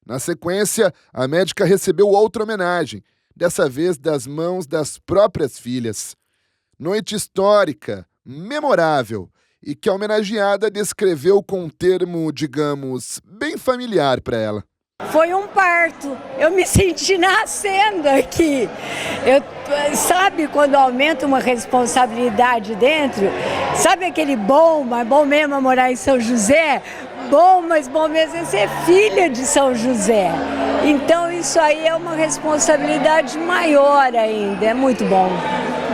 Na sequência, a médica recebeu outra homenagem, dessa vez das mãos das próprias filhas. Noite histórica, memorável, e que a homenageada descreveu com um termo, digamos, bem familiar para ela. Foi um parto, eu me senti nascendo aqui. Sabe quando aumenta uma responsabilidade dentro? Sabe aquele bom, mas bom mesmo é morar em São José? Bom, mas bom mesmo é ser filha de São José. Então isso aí é uma responsabilidade maior ainda, é muito bom.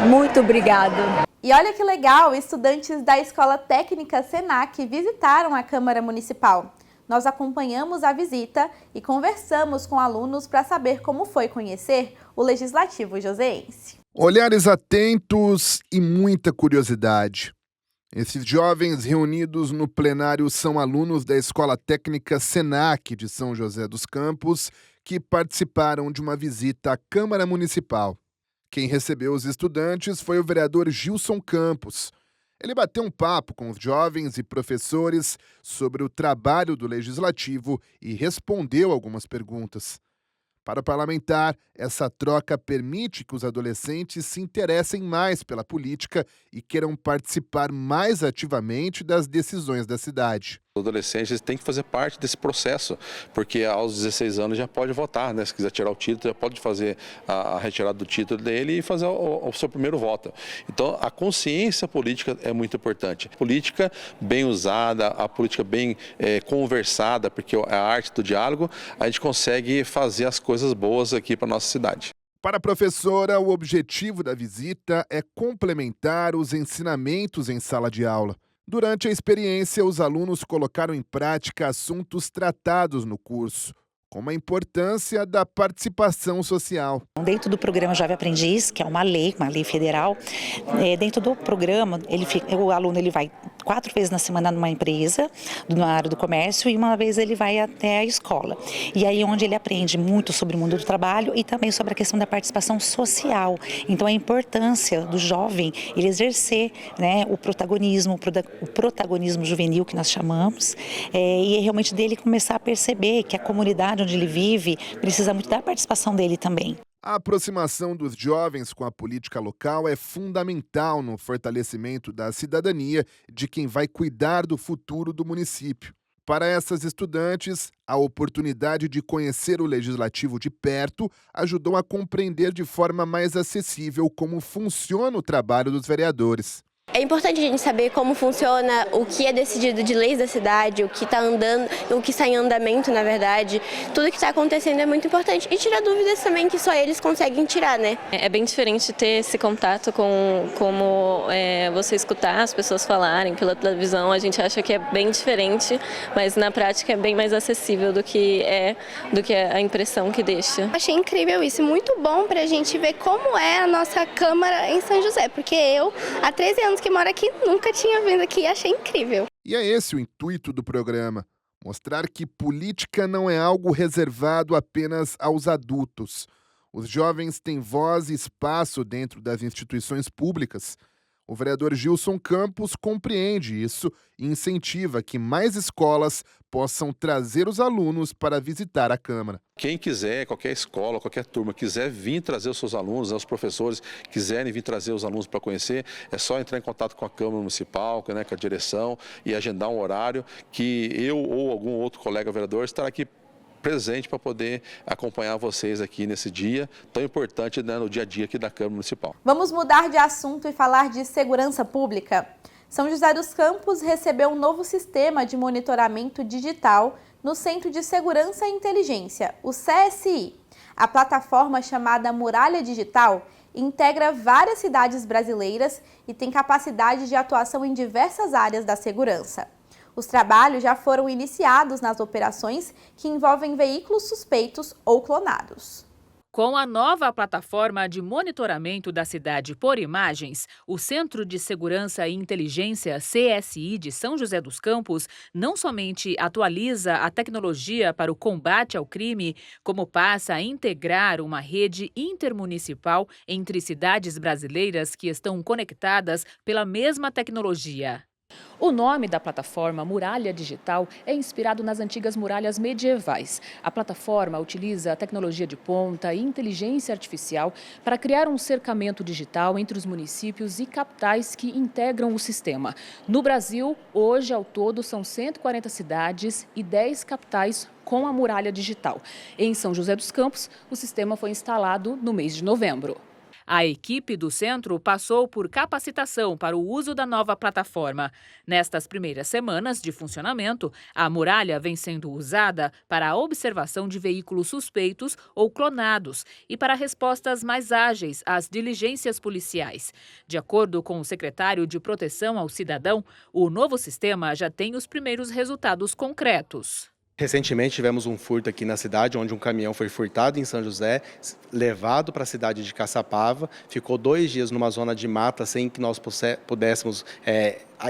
Muito obrigada. E olha que legal, estudantes da Escola Técnica Senac visitaram a Câmara Municipal. Nós acompanhamos a visita e conversamos com alunos para saber como foi conhecer o Legislativo joseense. Olhares atentos e muita curiosidade. Esses jovens reunidos no plenário são alunos da Escola Técnica Senac de São José dos Campos, que participaram de uma visita à Câmara Municipal. Quem recebeu os estudantes foi o vereador Gilson Campos. Ele bateu um papo com os jovens e professores sobre o trabalho do Legislativo e respondeu algumas perguntas. Para o parlamentar, essa troca permite que os adolescentes se interessem mais pela política e queiram participar mais ativamente das decisões da cidade. Os adolescentes têm que fazer parte desse processo, porque aos 16 anos já pode votar, né? Se quiser tirar o título, já pode fazer a retirada do título dele e fazer o seu primeiro voto. Então, a consciência política é muito importante. A política bem usada, a política bem conversada, porque é a arte do diálogo, a gente consegue fazer as coisas boas aqui para a nossa cidade. Para a professora, o objetivo da visita é complementar os ensinamentos em sala de aula. Durante a experiência, os alunos colocaram em prática assuntos tratados no curso, como a importância da participação social. Dentro do programa Jovem Aprendiz, que é uma lei federal, dentro do programa, o aluno vai 4 vezes na semana numa empresa, na área do comércio, e uma vez ele vai até a escola. E aí onde ele aprende muito sobre o mundo do trabalho e também sobre a questão da participação social. Então a importância do jovem, ele exercer, né, o protagonismo juvenil que nós chamamos, e realmente dele começar a perceber que a comunidade onde ele vive precisa muito da participação dele também. A aproximação dos jovens com a política local é fundamental no fortalecimento da cidadania de quem vai cuidar do futuro do município. Para essas estudantes, a oportunidade de conhecer o Legislativo de perto ajudou a compreender de forma mais acessível como funciona o trabalho dos vereadores. É importante a gente saber como funciona, o que é decidido de leis da cidade, o que está andando, o que está em andamento, na verdade. Tudo que está acontecendo é muito importante. E tirar dúvidas também que só eles conseguem tirar, né? É bem diferente ter esse contato com como você escutar as pessoas falarem pela televisão. A gente acha que é bem diferente, mas na prática é bem mais acessível do que a impressão que deixa. Achei incrível isso, muito bom para a gente ver como é a nossa Câmara em São José, porque eu, há 13 anos que moro aqui, nunca tinha vindo aqui e achei incrível. E é esse o intuito do programa, mostrar que política não é algo reservado apenas aos adultos. Os jovens têm voz e espaço dentro das instituições públicas. O vereador Gilson Campos compreende isso e incentiva que mais escolas possam trazer os alunos para visitar a Câmara. Quem quiser, qualquer escola, qualquer turma, quiser vir trazer os seus alunos, os professores quiserem vir trazer os alunos para conhecer, é só entrar em contato com a Câmara Municipal, né, com a direção e agendar um horário que eu ou algum outro colega vereador estará aqui presente para poder acompanhar vocês aqui nesse dia tão importante, né, no dia a dia aqui da Câmara Municipal. Vamos mudar de assunto e falar de segurança pública. São José dos Campos recebeu um novo sistema de monitoramento digital no Centro de Segurança e Inteligência, o CSI. A plataforma chamada Muralha Digital integra várias cidades brasileiras e tem capacidade de atuação em diversas áreas da segurança. Os trabalhos já foram iniciados nas operações que envolvem veículos suspeitos ou clonados. Com a nova plataforma de monitoramento da cidade por imagens, o Centro de Segurança e Inteligência CSI de São José dos Campos não somente atualiza a tecnologia para o combate ao crime, como passa a integrar uma rede intermunicipal entre cidades brasileiras que estão conectadas pela mesma tecnologia. O nome da plataforma Muralha Digital é inspirado nas antigas muralhas medievais. A plataforma utiliza a tecnologia de ponta e inteligência artificial para criar um cercamento digital entre os municípios e capitais que integram o sistema. No Brasil, hoje, ao todo, são 140 cidades e 10 capitais com a Muralha Digital. Em São José dos Campos, o sistema foi instalado no mês de novembro. A equipe do centro passou por capacitação para o uso da nova plataforma. Nestas primeiras semanas de funcionamento, a muralha vem sendo usada para a observação de veículos suspeitos ou clonados e para respostas mais ágeis às diligências policiais. De acordo com o secretário de Proteção ao Cidadão, o novo sistema já tem os primeiros resultados concretos. Recentemente tivemos um furto aqui na cidade, onde um caminhão foi furtado em São José, levado para a cidade de Caçapava, ficou 2 dias numa zona de mata sem que nós pudéssemos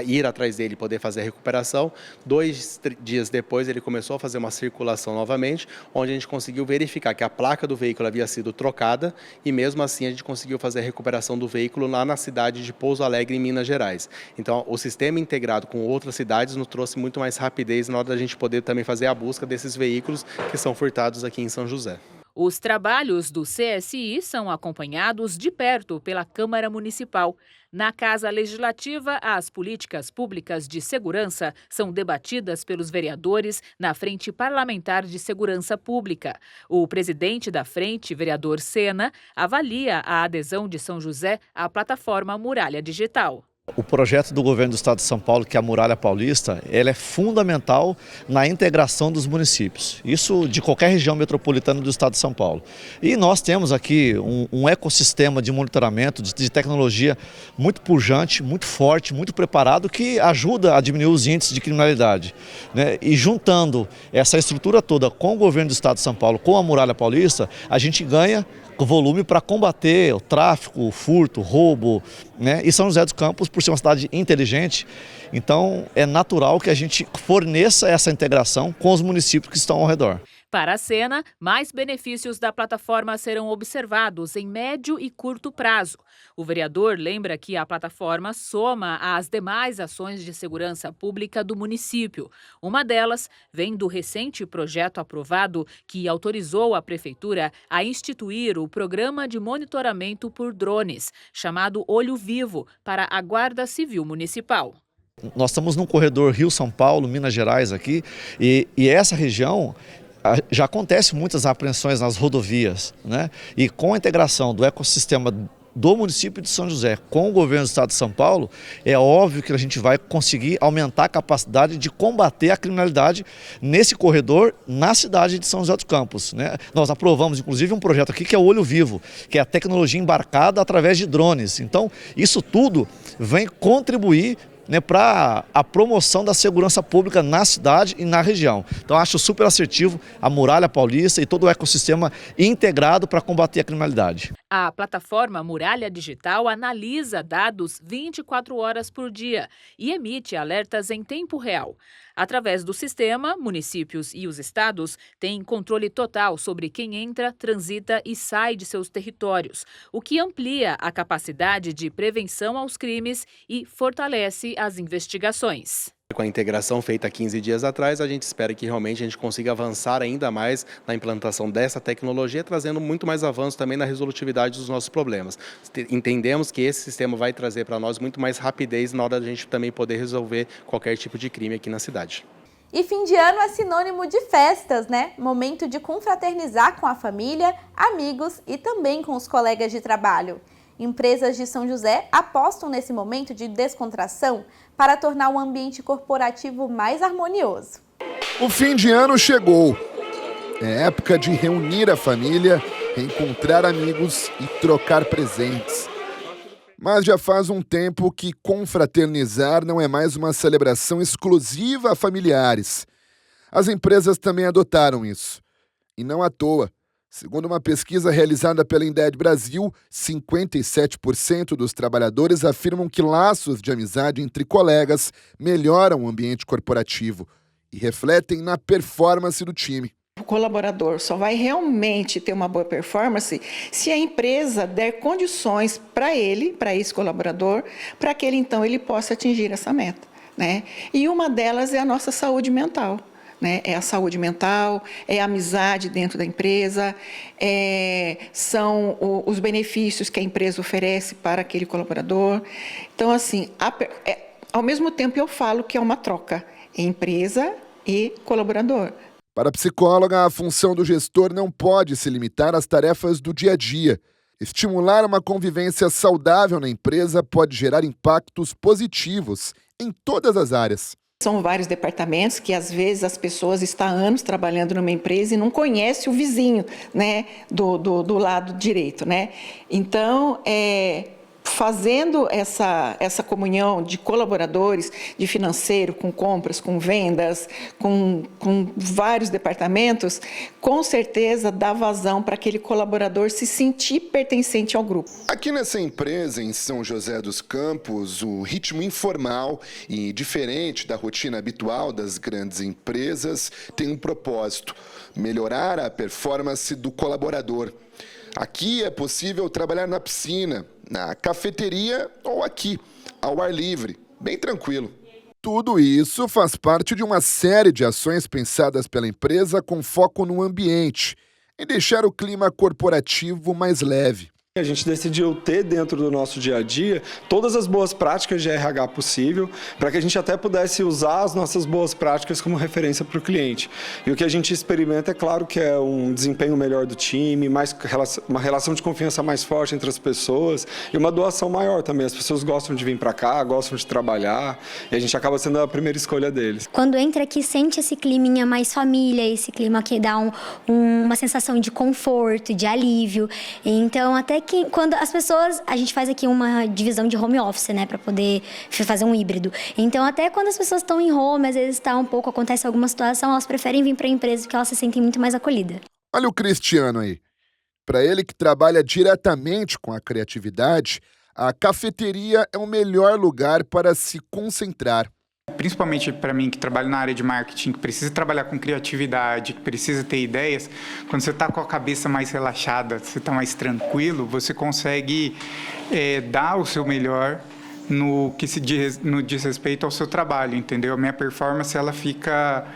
ir atrás dele e poder fazer a recuperação. 2 dias depois ele começou a fazer uma circulação novamente, onde a gente conseguiu verificar que a placa do veículo havia sido trocada e mesmo assim a gente conseguiu fazer a recuperação do veículo lá na cidade de Pouso Alegre, em Minas Gerais. Então o sistema integrado com outras cidades nos trouxe muito mais rapidez na hora da gente poder também fazer a busca desses veículos que são furtados aqui em São José. Os trabalhos do CSI são acompanhados de perto pela Câmara Municipal. Na Casa Legislativa, as políticas públicas de segurança são debatidas pelos vereadores na Frente Parlamentar de Segurança Pública. O presidente da frente, vereador Sena, avalia a adesão de São José à plataforma Muralha Digital. O projeto do governo do estado de São Paulo, que é a Muralha Paulista, ele é fundamental na integração dos municípios. Isso de qualquer região metropolitana do estado de São Paulo. E nós temos aqui um ecossistema de monitoramento, de tecnologia muito pujante, muito forte, muito preparado, que ajuda a diminuir os índices de criminalidade, né? E juntando essa estrutura toda com o governo do estado de São Paulo, com a Muralha Paulista, a gente ganha volume para combater o tráfico, o furto, o roubo, né? E São José dos Campos, por ser uma cidade inteligente, então é natural que a gente forneça essa integração com os municípios que estão ao redor. Para a Sena, mais benefícios da plataforma serão observados em médio e curto prazo. O vereador lembra que a plataforma soma às demais ações de segurança pública do município. Uma delas vem do recente projeto aprovado que autorizou a Prefeitura a instituir o Programa de Monitoramento por Drones, chamado Olho Vivo, para a Guarda Civil Municipal. Nós estamos num corredor Rio-São Paulo, Minas Gerais aqui, e essa região já acontece muitas apreensões nas rodovias, né? E com a integração do ecossistema do município de São José com o governo do estado de São Paulo, é óbvio que a gente vai conseguir aumentar a capacidade de combater a criminalidade nesse corredor na cidade de São José dos Campos, né? Nós aprovamos inclusive um projeto aqui que é o Olho Vivo, que é a tecnologia embarcada através de drones. Então isso tudo vem contribuir, né, para a promoção da segurança pública na cidade e na região. Então acho super assertivo a Muralha Paulista e todo o ecossistema integrado para combater a criminalidade. A plataforma Muralha Digital analisa dados 24 horas por dia e emite alertas em tempo real. Através do sistema, municípios e os estados têm controle total sobre quem entra, transita e sai de seus territórios, o que amplia a capacidade de prevenção aos crimes e fortalece as investigações. Com a integração feita há 15 dias atrás, a gente espera que realmente a gente consiga avançar ainda mais na implantação dessa tecnologia, trazendo muito mais avanço também na resolutividade dos nossos problemas. Entendemos que esse sistema vai trazer para nós muito mais rapidez na hora da gente também poder resolver qualquer tipo de crime aqui na cidade. E fim de ano é sinônimo de festas, né? Momento de confraternizar com a família, amigos e também com os colegas de trabalho. Empresas de São José apostam nesse momento de descontração para tornar o ambiente corporativo mais harmonioso. O fim de ano chegou. É época de reunir a família, reencontrar amigos e trocar presentes. Mas já faz um tempo que confraternizar não é mais uma celebração exclusiva a familiares. As empresas também adotaram isso. E não à toa. Segundo uma pesquisa realizada pela Inded Brasil, 57% dos trabalhadores afirmam que laços de amizade entre colegas melhoram o ambiente corporativo e refletem na performance do time. O colaborador só vai realmente ter uma boa performance se a empresa der condições para ele, para esse colaborador, para que ele então ele possa atingir essa meta. né? E uma delas é a nossa saúde mental. Né? É a saúde mental, é a amizade dentro da empresa, são os benefícios que a empresa oferece para aquele colaborador. Então, assim, ao mesmo tempo eu falo que é uma troca, empresa e colaborador. Para a psicóloga, a função do gestor não pode se limitar às tarefas do dia a dia. Estimular uma convivência saudável na empresa pode gerar impactos positivos em todas as áreas. São vários departamentos que, às vezes, as pessoas estão há anos trabalhando numa empresa e não conhecem o vizinho, né, do lado direito, né? Então, fazendo essa comunhão de colaboradores, de financeiro, com compras, com vendas, com vários departamentos, com certeza dá vazão para aquele colaborador se sentir pertencente ao grupo. Aqui nessa empresa, em São José dos Campos, o ritmo informal e diferente da rotina habitual das grandes empresas tem um propósito: melhorar a performance do colaborador. Aqui é possível trabalhar na piscina, na cafeteria ou aqui, ao ar livre, bem tranquilo. Tudo isso faz parte de uma série de ações pensadas pela empresa com foco no ambiente, em deixar o clima corporativo mais leve. A gente decidiu ter dentro do nosso dia a dia todas as boas práticas de RH possível, para que a gente até pudesse usar as nossas boas práticas como referência para o cliente. E o que a gente experimenta, é claro, que é um desempenho melhor do time, uma relação de confiança mais forte entre as pessoas e uma doação maior também. As pessoas gostam de vir para cá, gostam de trabalhar, e a gente acaba sendo a primeira escolha deles. Quando entra aqui, sente esse climinha mais família, esse clima que dá uma sensação de conforto, de alívio. Então, até que quando as pessoas, a gente faz aqui uma divisão de home office, né, para poder fazer um híbrido. Então, até quando as pessoas estão em home, às vezes acontece alguma situação, elas preferem vir para a empresa porque elas se sentem muito mais acolhidas. Olha o Cristiano aí. Para ele que trabalha diretamente com a criatividade, a cafeteria é o melhor lugar para se concentrar. Principalmente para mim, que trabalho na área de marketing, que precisa trabalhar com criatividade, que precisa ter ideias, quando você está com a cabeça mais relaxada, você está mais tranquilo, você consegue dar o seu melhor no que diz respeito ao seu trabalho, entendeu? A minha performance, ela fica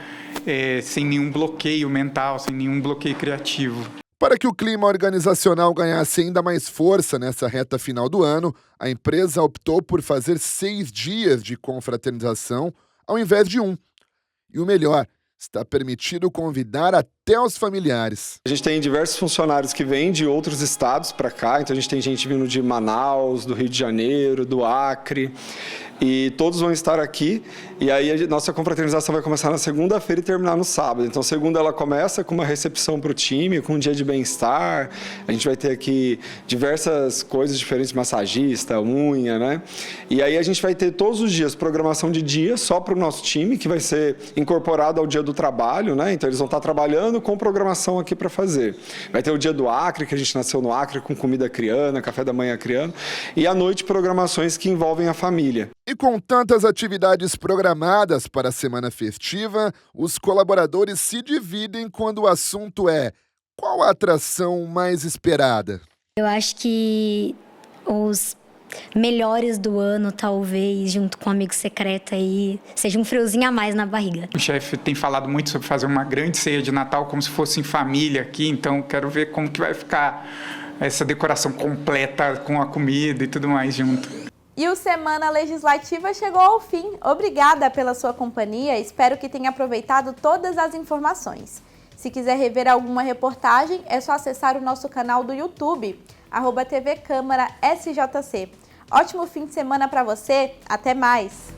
sem nenhum bloqueio mental, sem nenhum bloqueio criativo. Para que o clima organizacional ganhasse ainda mais força nessa reta final do ano, a empresa optou por fazer 6 dias de confraternização ao invés de 1. E o melhor, está permitido convidar até os familiares. A gente tem diversos funcionários que vêm de outros estados para cá, então a gente tem gente vindo de Manaus, do Rio de Janeiro, do Acre, e todos vão estar aqui. E aí a nossa confraternização vai começar na segunda-feira e terminar no sábado. Então, segunda ela começa com uma recepção para o time, com um dia de bem-estar. A gente vai ter aqui diversas coisas diferentes, massagista, unha, né? E aí a gente vai ter todos os dias programação de dia só para o nosso time, que vai ser incorporado ao dia do trabalho, né? Então, eles vão estar trabalhando com programação aqui para fazer. Vai ter o dia do Acre, que a gente nasceu no Acre, com comida acriana, café da manhã acriano. E à noite, programações que envolvem a família. E com tantas atividades programadas para a semana festiva, os colaboradores se dividem quando o assunto é: qual a atração mais esperada? Eu acho que os melhores do ano, talvez, junto com o amigo secreto aí, seja um friozinho a mais na barriga. O chefe tem falado muito sobre fazer uma grande ceia de Natal como se fosse em família aqui, então quero ver como que vai ficar essa decoração completa com a comida e tudo mais junto. E o Semana Legislativa chegou ao fim. Obrigada pela sua companhia, espero que tenha aproveitado todas as informações. Se quiser rever alguma reportagem, é só acessar o nosso canal do YouTube, @TV Câmara SJC. Ótimo fim de semana para você, até mais!